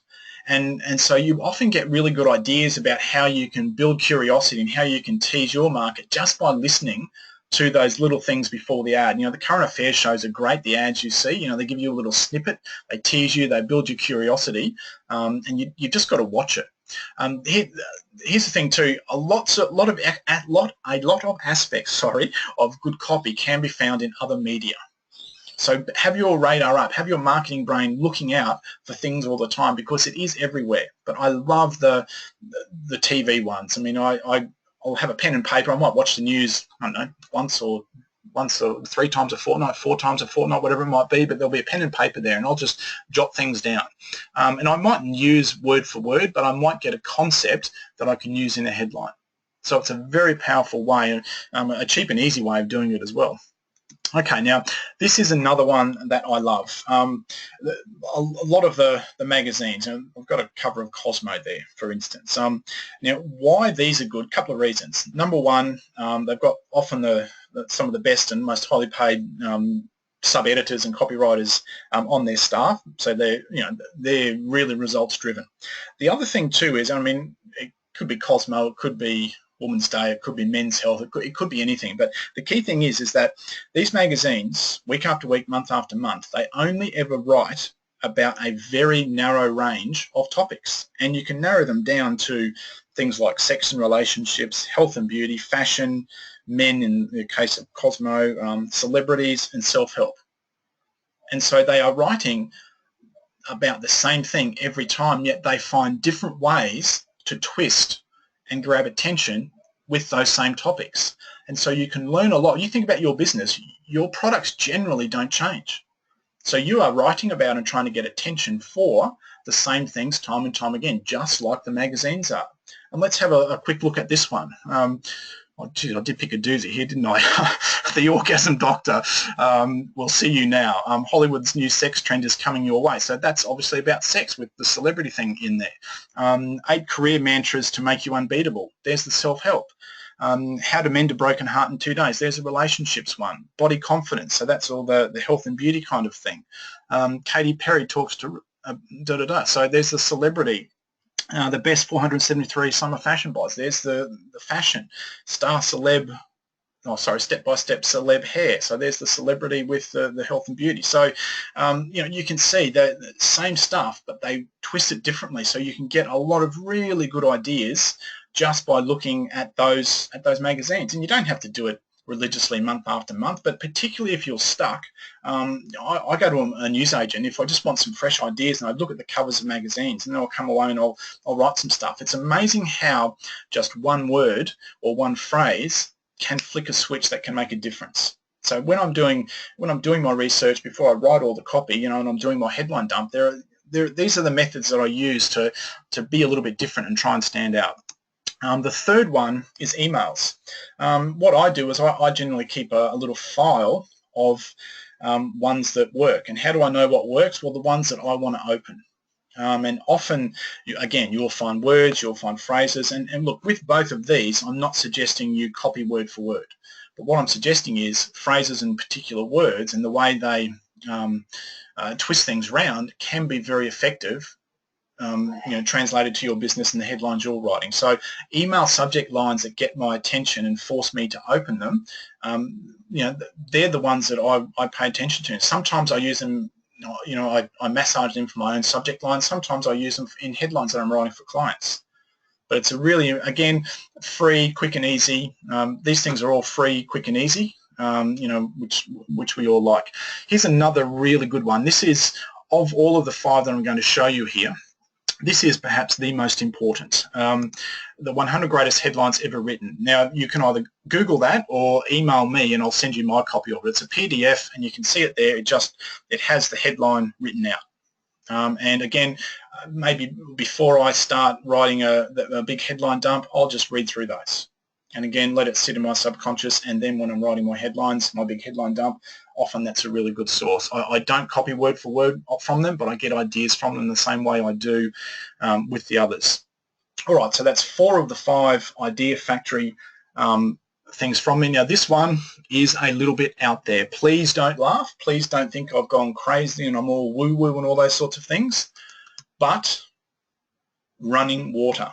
S1: And so you often get really good ideas about how you can build curiosity and how you can tease your market just by listening to those little things before the ad. The current affairs shows are great. The ads you see, they give you a little snippet, they tease you, they build your curiosity, and you've just got to watch it. Here's the thing too: a lot of aspects, of good copy can be found in other media. So have your radar up, have your marketing brain looking out for things all the time, because it is everywhere. But I love the TV ones. I mean, I'll have a pen and paper. I might watch the news, I don't know, once or 3 times a fortnight, 4 times a fortnight, whatever it might be, but there'll be a pen and paper there, and I'll just jot things down. And I mightn't use word for word, but I might get a concept that I can use in a headline. So it's a very powerful way, a cheap and easy way of doing it as well. Okay, now this is another one that I love. A lot of the magazines, and I've got a cover of Cosmo there, for instance. Now, why these are good? A couple of reasons. Number one, they've got often some of the best and most highly paid sub-editors and copywriters on their staff, so they're really results driven. The other thing too is, I mean, it could be Cosmo, it could be Women's Day, it could be Men's Health, it could be anything. But the key thing is that these magazines, week after week, month after month, they only ever write about a very narrow range of topics. And you can narrow them down to things like sex and relationships, health and beauty, fashion, men in the case of Cosmo, celebrities, and self-help. And so they are writing about the same thing every time, yet they find different ways to twist and grab attention with those same topics. And so you can learn a lot. You think about your business, your products generally don't change. So you are writing about and trying to get attention for the same things time and time again, just like the magazines are. And let's have a quick look at this one. Oh, geez, I did pick a doozy here, didn't I? The Orgasm Doctor, will see you now. Hollywood's new sex trend is coming your way. So that's obviously about sex with the celebrity thing in there. 8 career mantras to make you unbeatable. There's the self-help. How to mend a broken heart in 2 days. There's a relationships one. Body confidence. So that's all the health and beauty kind of thing. Katy Perry talks to So there's the celebrity. The best 473 summer fashion buys. There's the fashion. Step-by-step celeb hair. So there's the celebrity with the health and beauty. So you can see the same stuff, but they twist it differently. So you can get a lot of really good ideas just by looking at those magazines. And you don't have to do it religiously month after month, but particularly if you're stuck, I go to a newsagent if I just want some fresh ideas, and I look at the covers of magazines, and then I'll come away and I'll write some stuff. It's amazing how just one word or one phrase can flick a switch that can make a difference. So when I'm doing my research before I write all the copy, and I'm doing my headline dump, these are the methods that I use to be a little bit different and try and stand out. The third one is emails. What I do is I generally keep a little file of ones that work. And how do I know what works? Well, the ones that I want to open. And often, again, you'll find words, you'll find phrases, and look, with both of these, I'm not suggesting you copy word for word, but what I'm suggesting is phrases and particular words and the way they twist things around can be very effective, translated to your business and the headlines you're writing. So email subject lines that get my attention and force me to open them, they're the ones that I pay attention to. Sometimes I use them, I massage them for my own subject lines. Sometimes I use them in headlines that I'm writing for clients. But it's a really, again, free, quick and easy. These things are all free, quick and easy, which we all like. Here's another really good one. This is, of all of the 5 that I'm going to show you here, this is perhaps the most important, the 100 greatest headlines ever written. Now, you can either Google that or email me and I'll send you my copy of it. It's a PDF and you can see it there. It has the headline written out. And again, maybe before I start writing a big headline dump, I'll just read through those. And again, let it sit in my subconscious, and then when I'm writing my headlines, my big headline dump, often that's a really good source. I don't copy word for word from them, but I get ideas from them the same way I do with the others. All right, so that's 4 of the 5 Idea Factory things from me. Now, this one is a little bit out there. Please don't laugh. Please don't think I've gone crazy and I'm all woo-woo and all those sorts of things. But running water.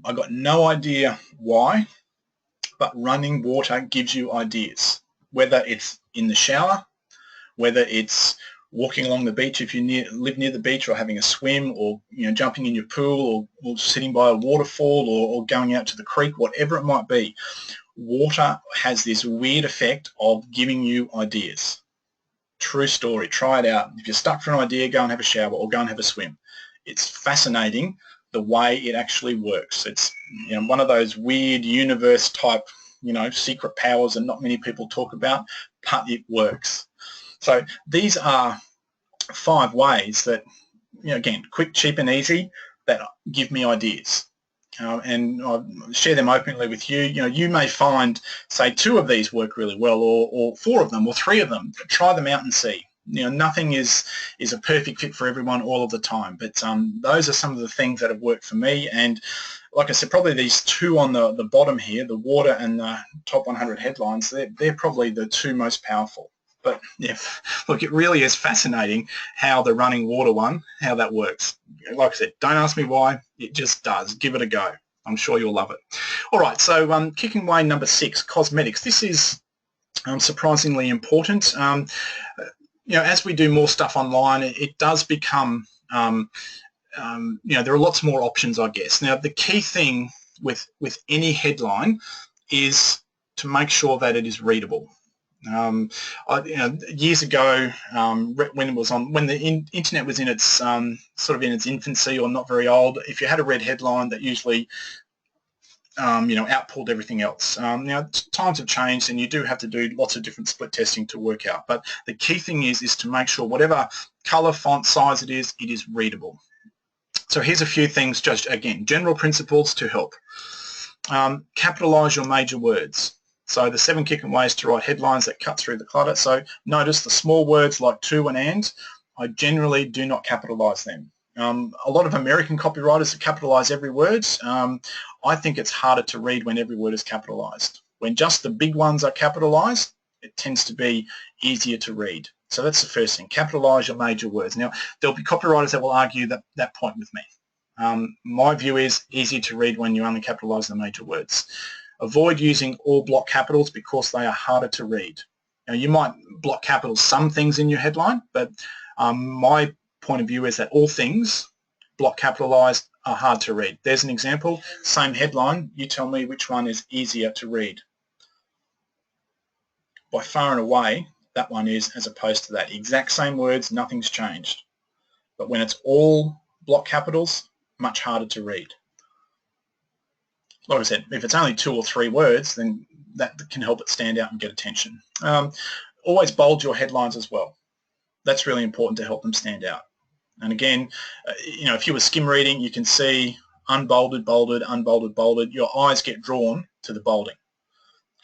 S1: I got no idea why, but running water gives you ideas, whether it's in the shower, whether it's walking along the beach if you live near the beach, or having a swim, or jumping in your pool, or sitting by a waterfall, or going out to the creek, whatever it might be. Water has this weird effect of giving you ideas. True story. Try it out. If you're stuck for an idea, go and have a shower or go and have a swim. It's fascinating the way it actually works. It's one of those weird universe type secret powers that not many people talk about, but it works. So these are 5 ways that, again, quick, cheap and easy, that give me ideas. And I'll share them openly with you. You may find, say, 2 of these work really well, or 4 of them, or 3 of them. Try them out and see. Nothing is a perfect fit for everyone all of the time, but those are some of the things that have worked for me. And like I said, probably these 2 on the bottom here, the water and the top 100 headlines, they're probably the 2 most powerful. But yeah, look, it really is fascinating how the running water one, how that works. Like I said, don't ask me why, it just does. Give it a go. I'm sure you'll love it. All right, so Kicking Way number 6, cosmetics. This is surprisingly important. As we do more stuff online, it does become, there are lots more options, I guess. Now, the key thing with any headline is to make sure that it is readable. Years ago, when the internet was in its sort of in its infancy, or not very old, if you had a red headline, that usually outpulled everything else. Now, times have changed and you do have to do lots of different split testing to work out, but the key thing is to make sure whatever color, font, size it is readable. So here's a few things, just again, general principles to help. Capitalize your major words. So the 7 kicking ways to write headlines that cut through the clutter. So notice the small words like to and, I generally do not capitalize them. A lot of American copywriters capitalize every word. I think it's harder to read when every word is capitalized. When just the big ones are capitalized, it tends to be easier to read. So that's the first thing, capitalize your major words. Now, there'll be copywriters that will argue that point with me. My view is easier to read when you only capitalize the major words. Avoid using all block capitals because they are harder to read. Now, you might block capitals some things in your headline, but my point of view is that all things block capitalized are hard to read. There's an example, same headline, you tell me which one is easier to read. By far and away, that one is, as opposed to that. Exact same words, nothing's changed. But when it's all block capitals, much harder to read. Like I said, if it's only 2 or 3 words, then that can help it stand out and get attention. Always bold your headlines as well. That's really important to help them stand out. And again, if you were skim reading, you can see unbolded, bolded, unbolded, bolded. Your eyes get drawn to the bolding.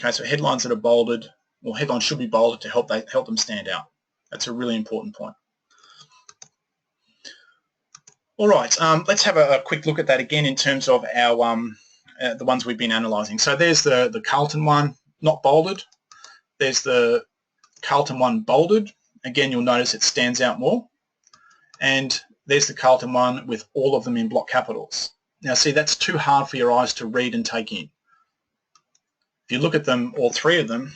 S1: Okay, so headlines that are bolded or headlines should be bolded to help them stand out. That's a really important point. All right, let's have a quick look at that again in terms of our the ones we've been analysing. So there's the Carlton one, not bolded. There's the Carlton one bolded. Again, you'll notice it stands out more. And there's the Carlton one with all of them in block capitals. Now see, that's too hard for your eyes to read and take in. If you look at them, all three of them,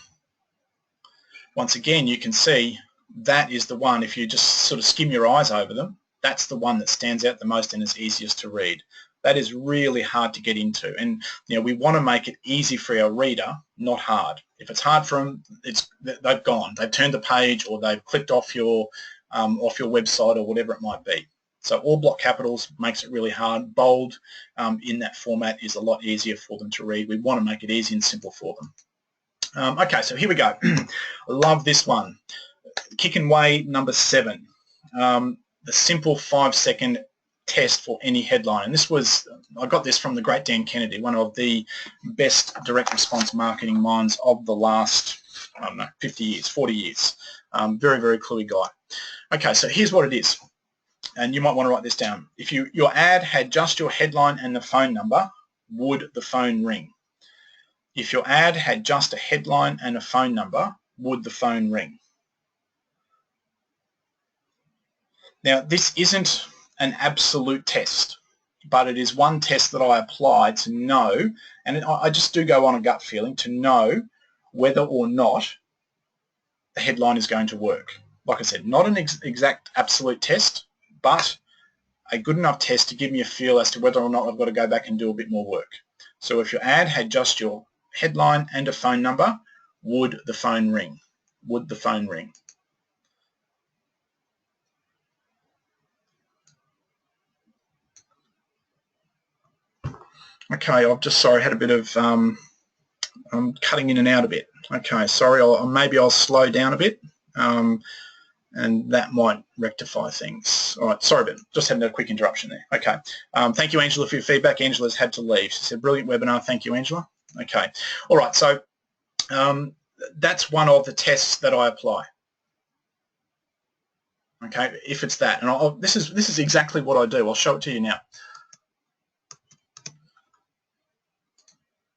S1: once again, you can see that is the one, if you just sort of skim your eyes over them, that's the one that stands out the most and is easiest to read. That is really hard to get into, and we want to make it easy for our reader, not hard. If it's hard for them, they've gone. They've turned the page, or they've clicked off your website, or whatever it might be. So all block capitals makes it really hard. Bold in that format is a lot easier for them to read. We want to make it easy and simple for them. Okay, so here we go. I love this one. Kickin Way number 7. The simple 5-second test for any headline. And I got this from the great Dan Kennedy, one of the best direct response marketing minds of the last, 50 years, 40 years. Very, very cluey guy. Okay, so here's what it is. And you might want to write this down. If your ad had just your headline and the phone number, would the phone ring? If your ad had just a headline and a phone number, would the phone ring? Now, this isn't an absolute test, but it is one test that I apply to know, and I just do go on a gut feeling to know whether or not the headline is going to work. Like I said, not an exact absolute test, but a good enough test to give me a feel as to whether or not I've got to go back and do a bit more work. So if your ad had just your headline and a phone number, would the phone ring? Would the phone ring? Okay, I've just, had a bit of, I'm cutting in and out a bit. Okay, sorry, maybe I'll slow down a bit, and that might rectify things. All right, sorry, but just having a quick interruption there. Okay, thank you, Angela, for your feedback. Angela's had to leave. She said, brilliant webinar. Thank you, Angela. Okay, all right, so that's one of the tests that I apply. Okay, if it's that, and this is exactly what I do. I'll show it to you now.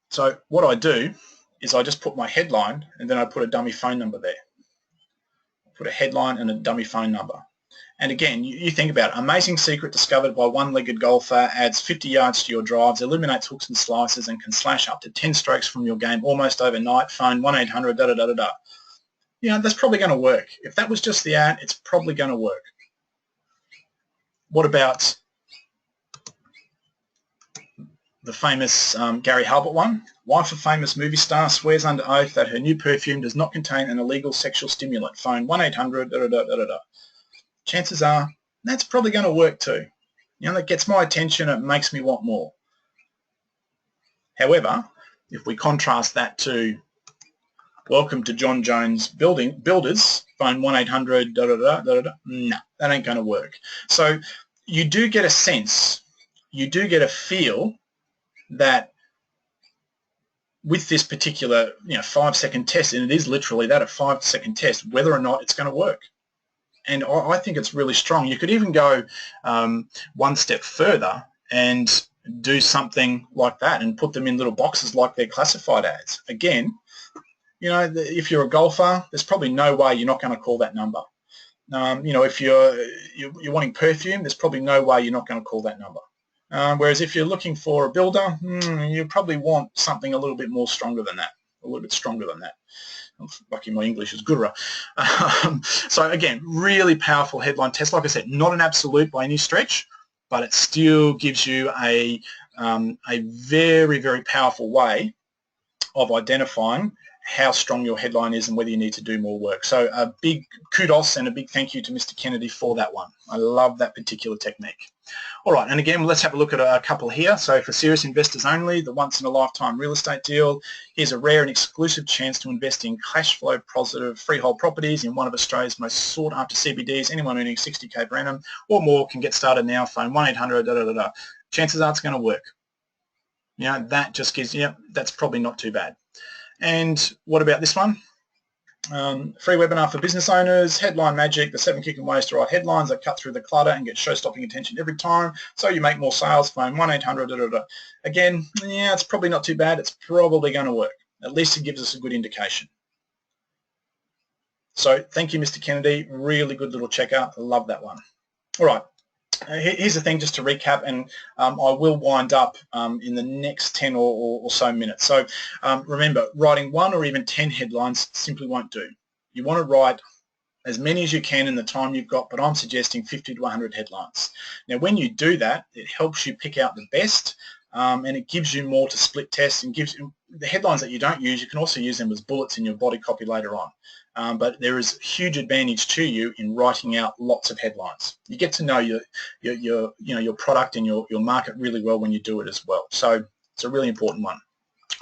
S1: So what I do is I just put my headline and then I put a dummy phone number there. Put a headline and a dummy phone number. And again, you think about it. Amazing secret discovered by one-legged golfer, adds 50 yards to your drives, eliminates hooks and slices, and can slash up to 10 strokes from your game almost overnight. Phone 1-800 da-da-da-da-da. That's probably going to work. If that was just the ad, it's probably going to work. What about the famous Gary Halbert one? Wife of famous movie star swears under oath that her new perfume does not contain an illegal sexual stimulant. Phone 1-800 da-da-da-da-da. Chances are that's probably going to work too. That gets my attention. It makes me want more. However, if we contrast that to welcome to John Jones Builders, phone 1-800 da-da-da-da-da, no, that ain't going to work. So you do get a sense, you do get a feel that with this particular 5-second test, and it is literally that, a 5-second test, whether or not it's going to work. And I think it's really strong. You could even go one step further and do something like that and put them in little boxes like they're classified ads. Again, if you're a golfer, there's probably no way you're not going to call that number. If you're wanting perfume, there's probably no way you're not going to call that number. Whereas if you're looking for a builder, you probably want something a little bit more stronger than that, a little bit stronger than that. Lucky my English is good. So again, really powerful headline test. Like I said, not an absolute by any stretch, but it still gives you a very, very powerful way of identifying how strong your headline is and whether you need to do more work. So a big kudos and a big thank you to Mr. Kennedy for that one. I love that particular technique. All right, and again, let's have a look at a couple here. So for serious investors only, the once-in-a-lifetime real estate deal. Here's a rare and exclusive chance to invest in cash flow positive freehold properties in one of Australia's most sought-after CBDs. Anyone earning 60K per annum or more can get started now. Phone 1-800 da-da-da-da. Chances are it's going to work. That just gives, that's probably not too bad. And what about this one? Free webinar for business owners, headline magic, the 7 kicking ways to write headlines that cut through the clutter and get show-stopping attention every time, so you make more sales. Phone 1-800 . Again, yeah, it's probably not too bad. It's probably going to work. At least it gives us a good indication. So thank you, Mr. Kennedy. Really good little checker. I love that one. All right. Here's the thing, just to recap, and I will wind up in the next 10 or so minutes. So remember, writing 1 or even 10 headlines simply won't do. You want to write as many as you can in the time you've got, but I'm suggesting 50 to 100 headlines. Now, when you do that, it helps you pick out the best, and it gives you more to split test, and gives you the headlines that you don't use. You can also use them as bullets in your body copy later on. But there is huge advantage to you in writing out lots of headlines. You get to know your product and your market really well when you do it as well. So it's a really important one.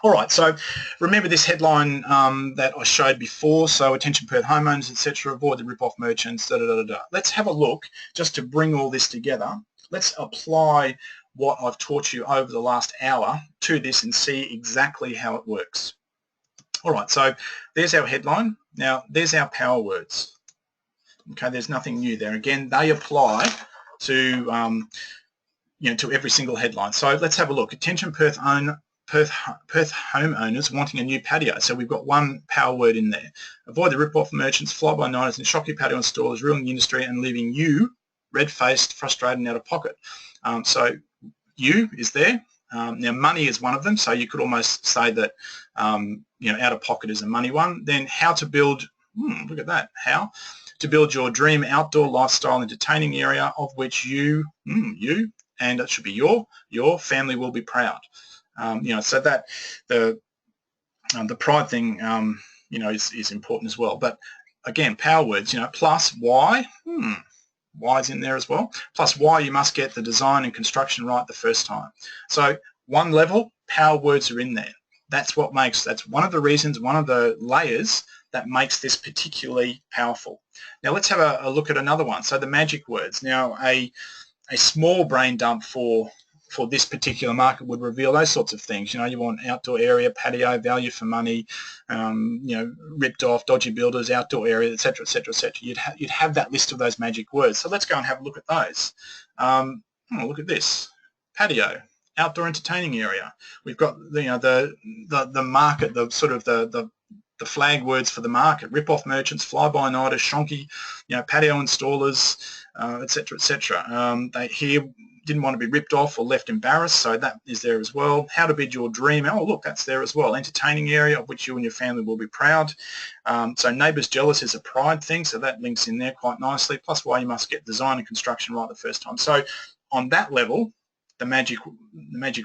S1: All right, so remember this headline that I showed before. So attention Perth homeowners, etc. Avoid the rip-off merchants. Let's have a look just to bring all this together. Let's apply what I've taught you over the last hour to this and see exactly how it works. All right, so there's our headline. Now, there's our power words. Okay, there's nothing new there. Again, they apply to to every single headline. So let's have a look. Attention Perth homeowners wanting a new patio. So we've got one power word in there. Avoid the rip-off merchants, fly-by-nighters, and shocky patio installers ruining the industry and leaving you red-faced, frustrated, and out of pocket. So you is there. Now, money is one of them, so you could almost say that out of pocket is a money one. Then how to build, look at that, how to build your dream outdoor lifestyle entertaining area of which you, and it should be your family will be proud. So that the pride thing, is important as well. But again, power words, plus why, why's in there as well. Plus why you must get the design and construction right the first time. So one level, power words are in there. That's one of the reasons, one of the layers that makes this particularly powerful. Now let's have a look at another one. So the magic words. Now a small brain dump for this particular market would reveal those sorts of things. You want outdoor area, patio, value for money, ripped off, dodgy builders, outdoor area, etc., etc., etc. You'd have that list of those magic words. So let's go and have a look at those. Look at this, patio, outdoor entertaining area. We've got the market, the sort of the flag words for the market: rip-off merchants, fly-by-nighters, shonky, patio installers, etc., etc. They here didn't want to be ripped off or left embarrassed, so that is there as well. How to build your dream. Oh, look, that's there as well. Entertaining area of which you and your family will be proud. So neighbours jealous is a pride thing, so that links in there quite nicely. Plus why you must get design and construction right the first time. So on that level, the magic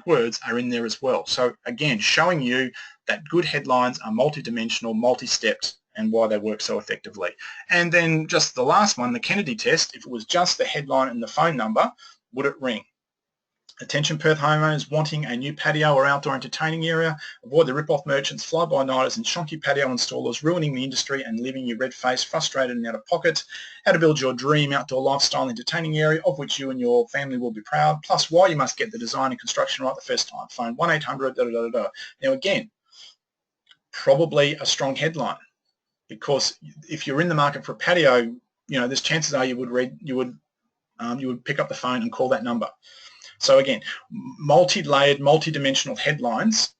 S1: words are in there as well. So again, showing you that good headlines are multidimensional, multi-stepped, and why they work so effectively. And then just the last one, the Kennedy test. If it was just the headline and the phone number, would it ring? Attention Perth homeowners wanting a new patio or outdoor entertaining area. Avoid the rip-off merchants, fly-by-nighters, and shonky patio installers ruining the industry and leaving you red-faced, frustrated, and out of pocket. How to build your dream outdoor lifestyle entertaining area of which you and your family will be proud. Plus why you must get the design and construction right the first time. Phone 1-800. Now again, probably a strong headline, because if you're in the market for a patio, there's chances are you would pick up the phone and call that number. So again, multi-layered, multi-dimensional headlines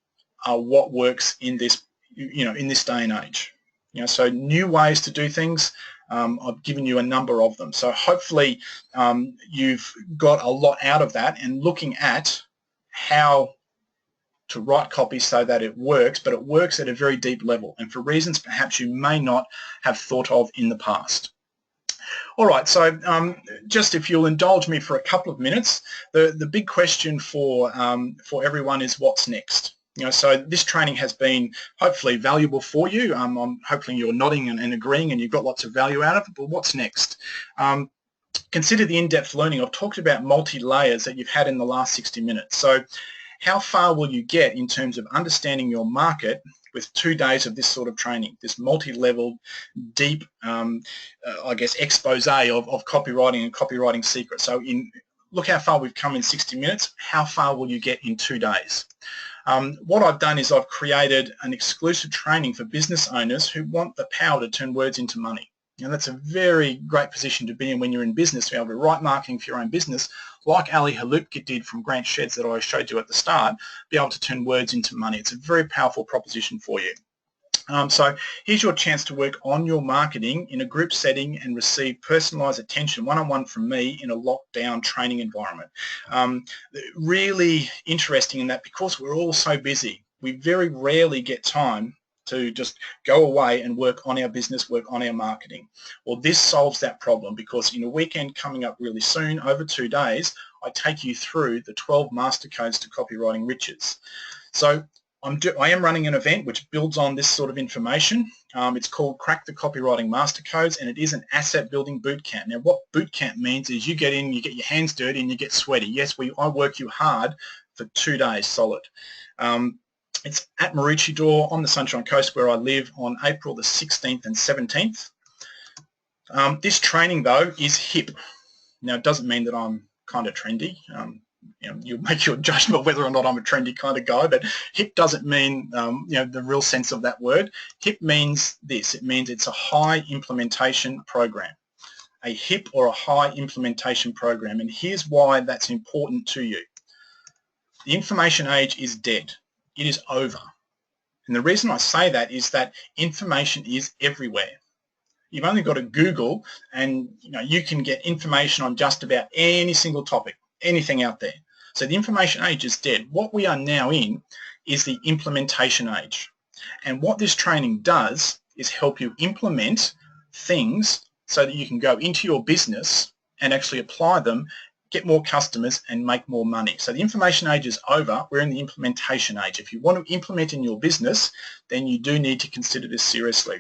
S1: are what works in this, in this day and age. So new ways to do things. I've given you a number of them. So hopefully you've got a lot out of that and looking at how to write copy so that it works, but it works at a very deep level and for reasons perhaps you may not have thought of in the past. All right, so just if you'll indulge me for a couple of minutes, the big question for everyone is what's next? So this training has been hopefully valuable for you. Hopefully you're nodding and agreeing and you've got lots of value out of it, but what's next? Consider the in-depth learning. I've talked about multi-layers that you've had in the last 60 minutes. So how far will you get in terms of understanding your market with 2 days of this sort of training, this multi-level, deep, I guess, expose of copywriting and copywriting secrets? So look how far we've come in 60 minutes. How far will you get in 2 days? What I've done is I've created an exclusive training for business owners who want the power to turn words into money. And that's a very great position to be in when you're in business, to be able to write marketing for your own business, like Ali Halupka did from Grant Sheds that I showed you at the start, be able to turn words into money. It's a very powerful proposition for you. So here's your chance to work on your marketing in a group setting and receive personalised attention one-on-one from me in a lockdown training environment. Really interesting in that because we're all so busy, we very rarely get time to just go away and work on our business, work on our marketing. Well, this solves that problem because in a weekend coming up really soon, over 2 days, I take you through the 12 master codes to copywriting riches. So I am running an event which builds on this sort of information. It's called Crack the Copywriting Master Codes, and it is an asset building boot camp. Now, what boot camp means is you get in, you get your hands dirty, and you get sweaty. Yes, I work you hard for 2 days solid. It's at Maroochydore on the Sunshine Coast where I live on April the 16th and 17th. This training, though, is hip. Now, it doesn't mean that I'm kind of trendy. You'll make your judgment whether or not I'm a trendy kind of guy, but hip doesn't mean the real sense of that word. Hip means this. It means it's a high implementation program. A hip or a high implementation program. And here's why that's important to you. The information age is dead. It is over. And the reason I say that is that information is everywhere. You've only got to Google and you can get information on just about any single topic, anything out there. So the information age is dead. What we are now in is the implementation age. And what this training does is help you implement things so that you can go into your business and actually apply them, get more customers and make more money. So the information age is over. We're in the implementation age. If you want to implement in your business, then you do need to consider this seriously.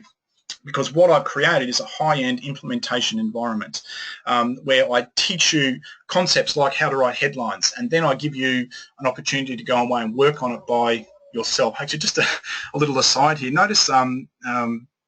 S1: Because what I've created is a high-end implementation environment where I teach you concepts like how to write headlines, and then I give you an opportunity to go away and work on it by yourself. Actually, just a little aside here. Notice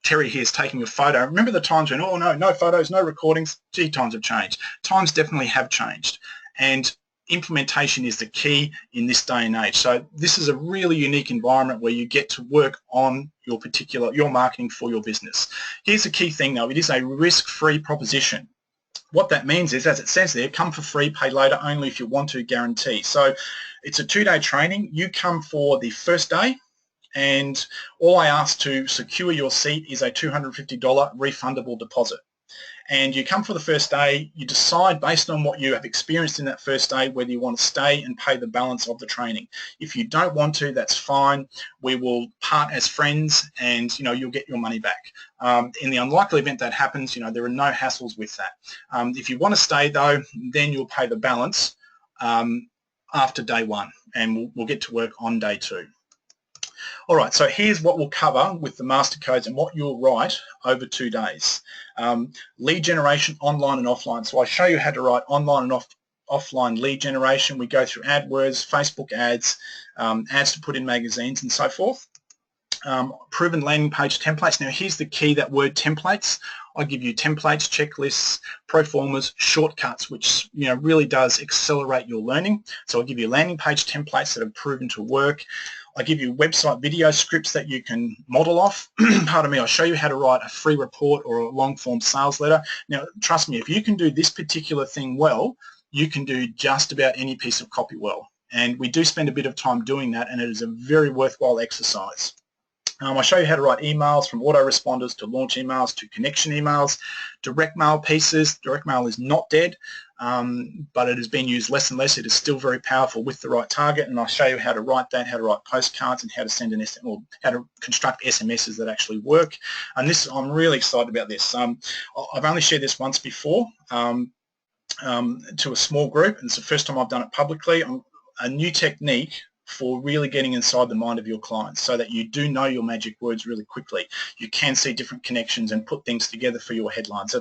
S1: Terry here is taking a photo. Remember the times when, oh no photos, no recordings? Gee, times have changed. Times definitely have changed. And implementation is the key in this day and age. So this is a really unique environment where you get to work on your marketing for your business. Here's the key thing though, it is a risk-free proposition. What that means is, as it says there, come for free, pay later only if you want to, guarantee. So it's a 2-day training. You come for the first day, and all I ask to secure your seat is a $250 refundable deposit. And you come for the first day, you decide based on what you have experienced in that first day whether you want to stay and pay the balance of the training. If you don't want to, that's fine. We will part as friends and you'll get your money back. In the unlikely event that happens, there are no hassles with that. If you want to stay though, then you'll pay the balance after day 1 and we'll get to work on day 2. All right, so here's what we'll cover with the master codes and what you'll write over 2 days. Lead generation, online and offline. So I show you how to write online and offline lead generation. We go through AdWords, Facebook ads, ads to put in magazines and so forth. Proven landing page templates. Now here's the key, that word templates. I give you templates, checklists, pro formas, shortcuts, which really does accelerate your learning. So I'll give you landing page templates that have proven to work. I give you website video scripts that you can model off. Pardon me, I'll show you how to write a free report or a long-form sales letter. Now, trust me, if you can do this particular thing well, you can do just about any piece of copy well. And we do spend a bit of time doing that, and it is a very worthwhile exercise. I'll show you how to write emails, from autoresponders to launch emails to connection emails, direct mail pieces. Direct mail is not dead, but it has been used less and less. It is still very powerful with the right target, and I'll show you how to write that, how to write postcards, and how to send an SMS, or how to construct SMSs that actually work. And this, I'm really excited about this. I've only shared this once before to a small group, and it's the first time I've done it publicly. A new technique for really getting inside the mind of your clients so that you do know your magic words really quickly. You can see different connections and put things together for your headlines.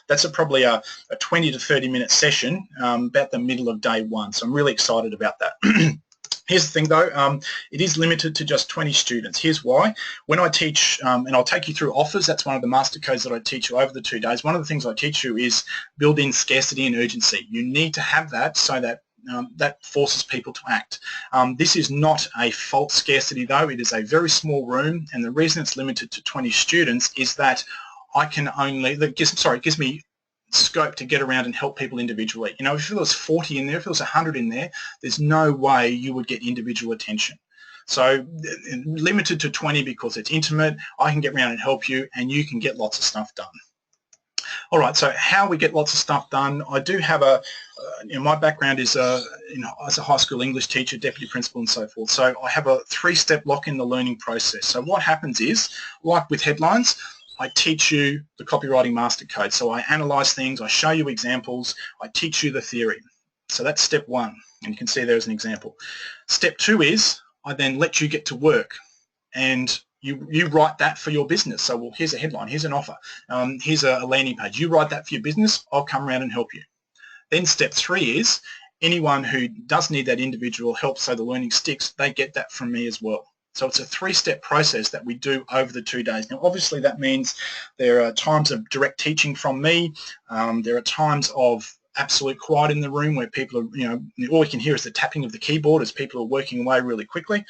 S1: That's probably a 20 to 30 minute session about the middle of day 1. So I'm really excited about that. Here's the thing though, it is limited to just 20 students. Here's why. When I teach, and I'll take you through offers, that's one of the master codes that I teach you over the 2 days. One of the things I teach you is build in scarcity and urgency. You need to have that so that that forces people to act. This is not a false scarcity though. It is a very small room, and the reason it's limited to 20 students is that it gives me scope to get around and help people individually. You know, if there was 40 in there, if there was 100 in there, there's no way you would get individual attention. So limited to 20 because it's intimate. I can get around and help you, and you can get lots of stuff done. All right, so how we get lots of stuff done. I do have my background is as a high school English teacher, deputy principal and so forth. So I have a 3-step lock in the learning process. So what happens is, like with headlines, I teach you the copywriting master code. So I analyze things, I show you examples, I teach you the theory. So that's step 1, and you can see there's an example. Step 2 is I then let you get to work, and you write that for your business. So, well, here's a headline, here's an offer, here's a landing page. You write that for your business, I'll come around and help you. Then step 3 is anyone who does need that individual help so the learning sticks, they get that from me as well. So it's a 3-step process that we do over the 2 days. Now, obviously, that means there are times of direct teaching from me. There are times of absolute quiet in the room where people are, all you can hear is the tapping of the keyboard as people are working away really quickly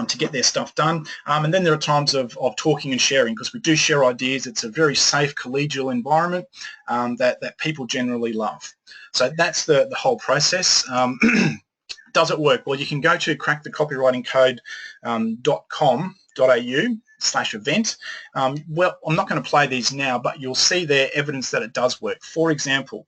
S1: to get their stuff done. And then there are times of talking and sharing, because we do share ideas. It's a very safe, collegial environment that people generally love. So that's the whole process. Does it work? Well, you can go to crackthecopywritingcode.com.au/event. Well, I'm not going to play these now, but you'll see there evidence that it does work. For example,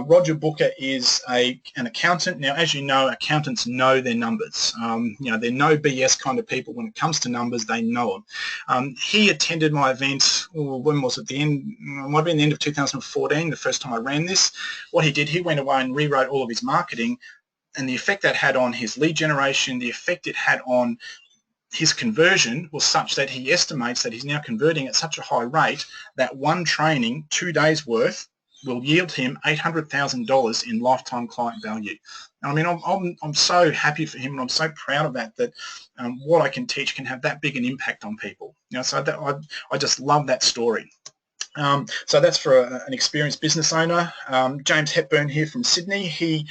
S1: Roger Booker is an accountant. Now, as you know, accountants know their numbers. They're no BS kind of people. When it comes to numbers, they know them. He attended my event, when was it? The end, might have been the end of 2014, the first time I ran this. What he did, he went away and rewrote all of his marketing, and the effect that had on his lead generation, the effect it had on his conversion was such that he estimates that he's now converting at such a high rate that one training, 2 days worth, will yield him $800,000 in lifetime client value. I mean, I'm so happy for him, and I'm so proud of that what I can teach can have that big an impact on people. So that I just love that story. So that's for an experienced business owner. James Hepburn here from Sydney. He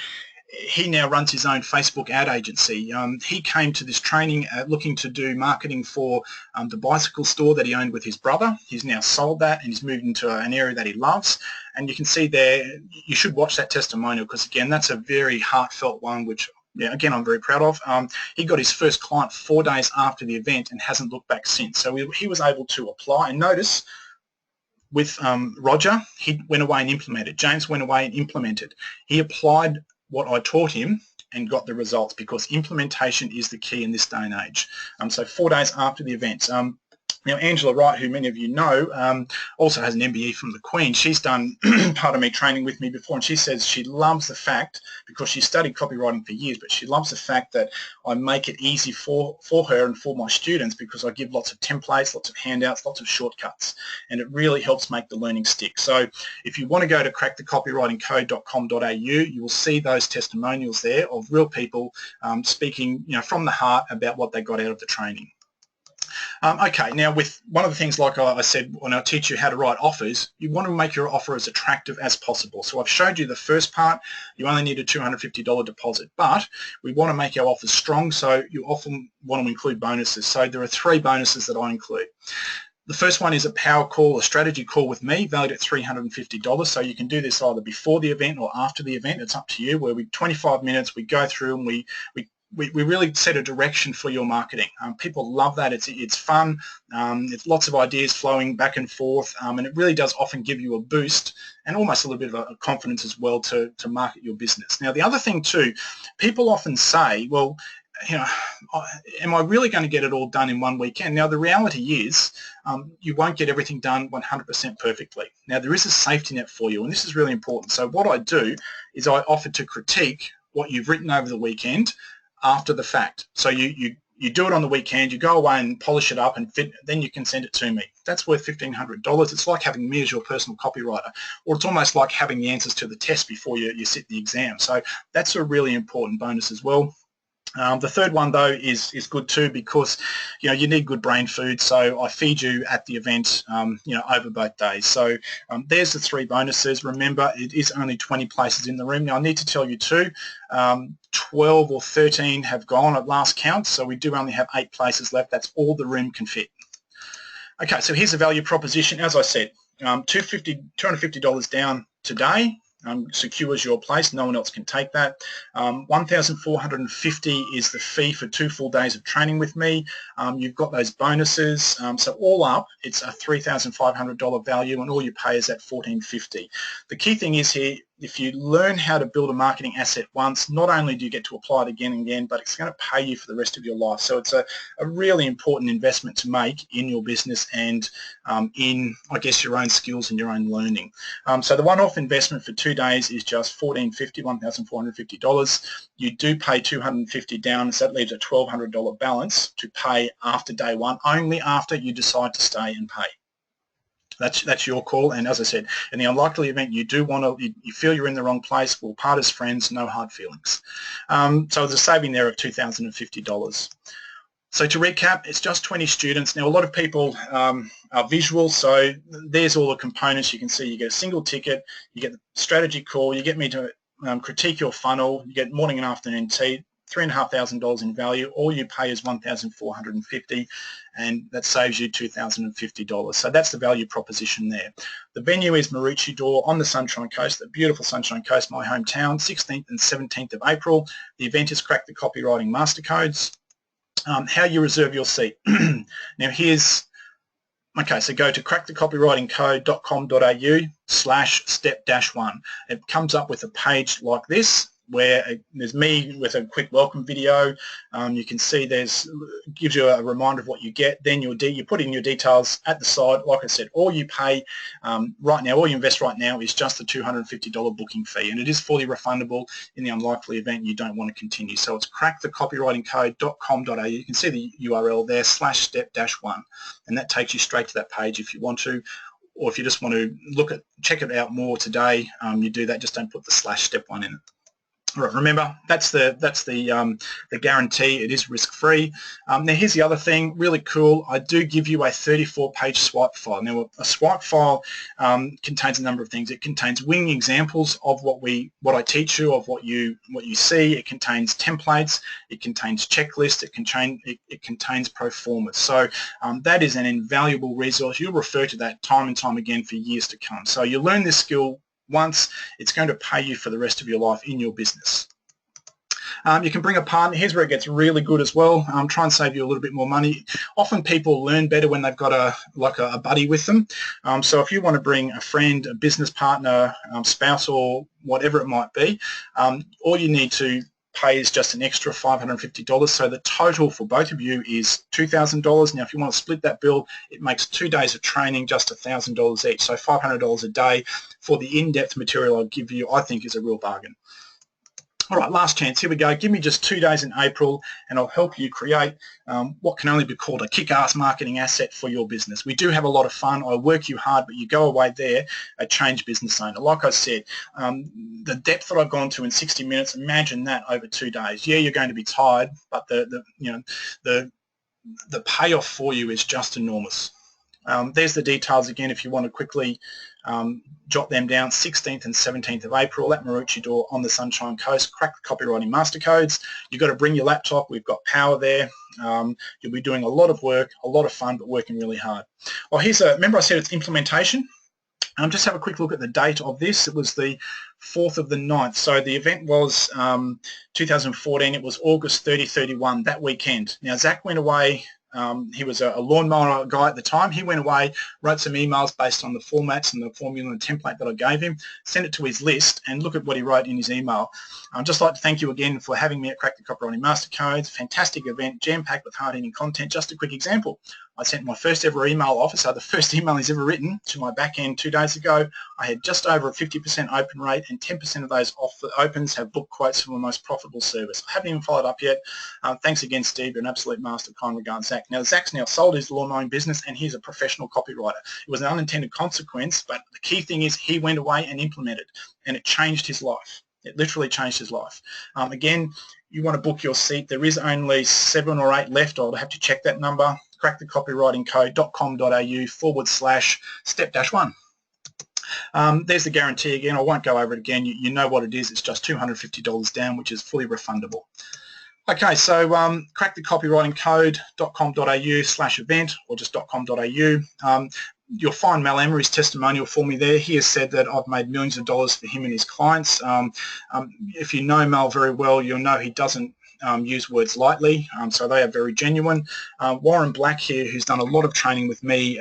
S1: now runs his own Facebook ad agency. He came to this training looking to do marketing for the bicycle store that he owned with his brother. He's now sold that and he's moved into an area that he loves. And you can see there, you should watch that testimonial, because again, that's a very heartfelt one, which again, I'm very proud of. He got his first client 4 days after the event and hasn't looked back since. So he was able to apply, and notice with Roger, he went away and implemented. James went away and implemented. He applied what I taught him and got the results, because implementation is the key in this day and age. So 4 days after the event. Now, Angela Wright, who many of you know, also has an MBE from the Queen. She's done training with me before, and she says she loves the fact, because she studied copywriting for years, but she loves the fact that I make it easy for her and for my students, because I give lots of templates, lots of handouts, lots of shortcuts, and it really helps make the learning stick. So if you want to go to crackthecopywritingcode.com.au, you will see those testimonials there of real people speaking from the heart about what they got out of the training. Okay, now with one of the things, like I said, when I teach you how to write offers, you want to make your offer as attractive as possible. So I've showed you the first part. You only need a $250 deposit, but we want to make our offers strong, so you often want to include bonuses. So there are 3 bonuses that I include. The first one is a power call, a strategy call with me, valued at $350. So you can do this either before the event or after the event. It's up to you, where 25 minutes, we go through and we really set a direction for your marketing. People love that. It's fun. It's lots of ideas flowing back and forth, and it really does often give you a boost and almost a little bit of a confidence as well to market your business. Now, the other thing too, people often say, well, am I really going to get it all done in one weekend? Now, the reality is you won't get everything done 100% perfectly. Now, there is a safety net for you, and this is really important. So what I do is I offer to critique what you've written over the weekend after the fact. So you do it on the weekend, you go away and polish it up, and then you can send it to me. That's worth $1,500. It's like having me as your personal copywriter, or it's almost like having the answers to the test before you sit the exam. So that's a really important bonus as well. The third one though is good too, because you need good brain food, so I feed you at the event over both days. So there's the 3 bonuses. Remember, it is only 20 places in the room. Now I need to tell you too, 12 or 13 have gone at last count, so we do only have 8 places left. That's all the room can fit. Okay, so here's the value proposition. As I said, $250 down today. Secures your place. No one else can take that. $1,450 is the fee for 2 full days of training with me. You've got those bonuses. So all up, it's a $3,500 value, and all you pay is that $1,450. The key thing is here, if you learn how to build a marketing asset once, not only do you get to apply it again and again, but it's going to pay you for the rest of your life. So it's a really important investment to make in your business and in, I guess, your own skills and your own learning. So the one-off investment for 2 days is just $1,450. You do pay $250 down, so that leaves a $1,200 balance to pay after day 1, only after you decide to stay and pay. That's your call, and as I said, in the unlikely event you do want to, you feel you're in the wrong place, we'll part as friends, no hard feelings. So there's a saving there of $2,050. So to recap, it's just 20 students. Now a lot of people are visual, so there's all the components. You can see you get a single ticket, you get the strategy call, you get me to critique your funnel, you get morning and afternoon tea, $3,500 in value. All you pay is $1,450, and that saves you $2,050. So that's the value proposition there. The venue is Maroochydore on the Sunshine Coast, the beautiful Sunshine Coast, my hometown, 16th and 17th of April. The event is Crack the Copywriting Mastercodes. How you reserve your seat. Now here's, okay, so go to crackthecopywritingcode.com.au/step-1. It comes up with a page like this, where there's me with a quick welcome video. You can see gives you a reminder of what you get. Then you put in your details at the side. Like I said, all you pay right now, all you invest right now is just the $250 booking fee, and it is fully refundable in the unlikely event you don't want to continue. So it's crackthecopywritingcode.com.au. You can see the URL there, /step-1, and that takes you straight to that page if you want to. Or if you just want to check it out more today, you do that. Just don't put the /step-1 in it. All right, remember, that's the guarantee. It is risk-free. Now here's the other thing, really cool. I do give you a 34-page swipe file. Now a swipe file contains a number of things. It contains wing examples of what I teach you, of what you see. It contains templates. It contains checklists. It contains pro formas. So that is an invaluable resource. You'll refer to that time and time again for years to come. So you learn this skill once, it's going to pay you for the rest of your life in your business. You can bring a partner. Here's where it gets really good as well. Try and save you a little bit more money. Often people learn better when they've got a buddy with them. So if you want to bring a friend, a business partner, spouse, or whatever it might be, all you need to pay is just an extra $550. So the total for both of you is $2,000. Now if you want to split that bill, it makes 2 days of training just $1,000 each. So $500 a day for the in-depth material I'll give you, I think is a real bargain. All right, last chance. Here we go. Give me just 2 days in April, and I'll help you create what can only be called a kick-ass marketing asset for your business. We do have a lot of fun. I work you hard, but you go away there a changed business owner. Like I said, the depth that I've gone to in 60 minutes, imagine that over 2 days. Yeah, you're going to be tired, but the payoff for you is just enormous. There's the details again if you want to quickly jot them down. 16th and 17th of April at Maroochydore on the Sunshine Coast. Crack the Copywriting Mastercodes. You've got to bring your laptop. We've got power there. You'll be doing a lot of work, a lot of fun, but working really hard. Well, remember I said it's implementation? Just have a quick look at the date of this. It was the 4th of the 9th. So the event was 2014. It was August 30-31, that weekend. Now, Zach went away. He was a lawnmower guy at the time. He went away, wrote some emails based on the formats and the formula and template that I gave him, sent it to his list, and look at what he wrote in his email. I'd just like to thank you again for having me at Crack the Copywriting Mastercodes. Fantastic event, jam-packed with hard-hitting content. Just a quick example. I sent my first ever email off, so the first email he's ever written, to my back end 2 days ago. I had just over a 50% open rate, and 10% of those opens have book quotes from the most profitable service. I haven't even followed up yet. Thanks again, Steve. You're an absolute master. Kind regards, Zach. Now, Zach's now sold his lawn mowing business, and he's a professional copywriter. It was an unintended consequence, but the key thing is he went away and implemented, and it changed his life. It literally changed his life. Again, you want to book your seat, there is only 7 or 8 left. I'll have to check that number. crackthecopywritingcode.com.au/step-1. There's the guarantee again. I won't go over it again. You know what it is. It's just $250 down, which is fully refundable. Okay, so crackthecopywritingcode.com.au/event or just .com.au. You'll find Mel Emery's testimonial for me there. He has said that I've made millions of dollars for him and his clients. If you know Mel very well, you'll know he doesn't use words lightly, so they are very genuine. Warren Black here, who's done a lot of training with me,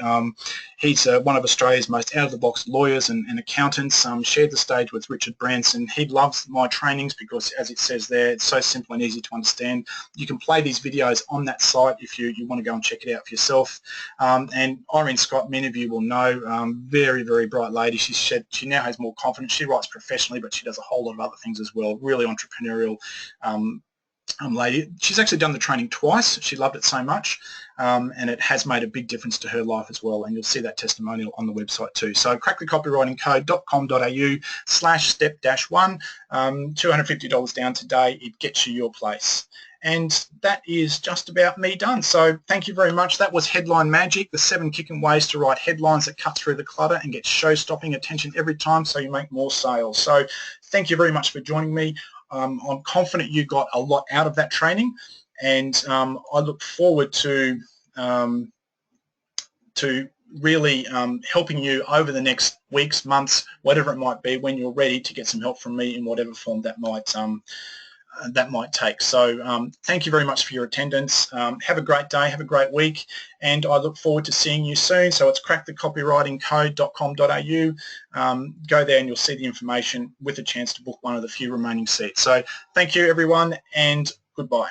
S1: he's one of Australia's most out-of-the-box lawyers and accountants, shared the stage with Richard Branson. He loves my trainings because, as it says there, it's so simple and easy to understand. You can play these videos on that site if you want to go and check it out for yourself. And Irene Scott, many of you will know, very, very bright lady. She now has more confidence. She writes professionally, but she does a whole lot of other things as well. Really entrepreneurial lady. She's actually done the training twice. She loved it so much, and it has made a big difference to her life as well, and you'll see that testimonial on the website too. So crackthecopywritingcode.com.au/step-1, $250 down today. It gets you your place. And that is just about me done. So thank you very much. That was Headline Magic, the 7 kicking ways to write headlines that cut through the clutter and get show-stopping attention every time so you make more sales. So thank you very much for joining me. I'm confident you got a lot out of that training, and I look forward to really helping you over the next weeks, months, whatever it might be, when you're ready to get some help from me in whatever form that might take. So thank you very much for your attendance. Have a great day, have a great week, and I look forward to seeing you soon. So it's crackthecopywritingcode.com.au. Go there and you'll see the information with a chance to book one of the few remaining seats. So thank you everyone, and goodbye.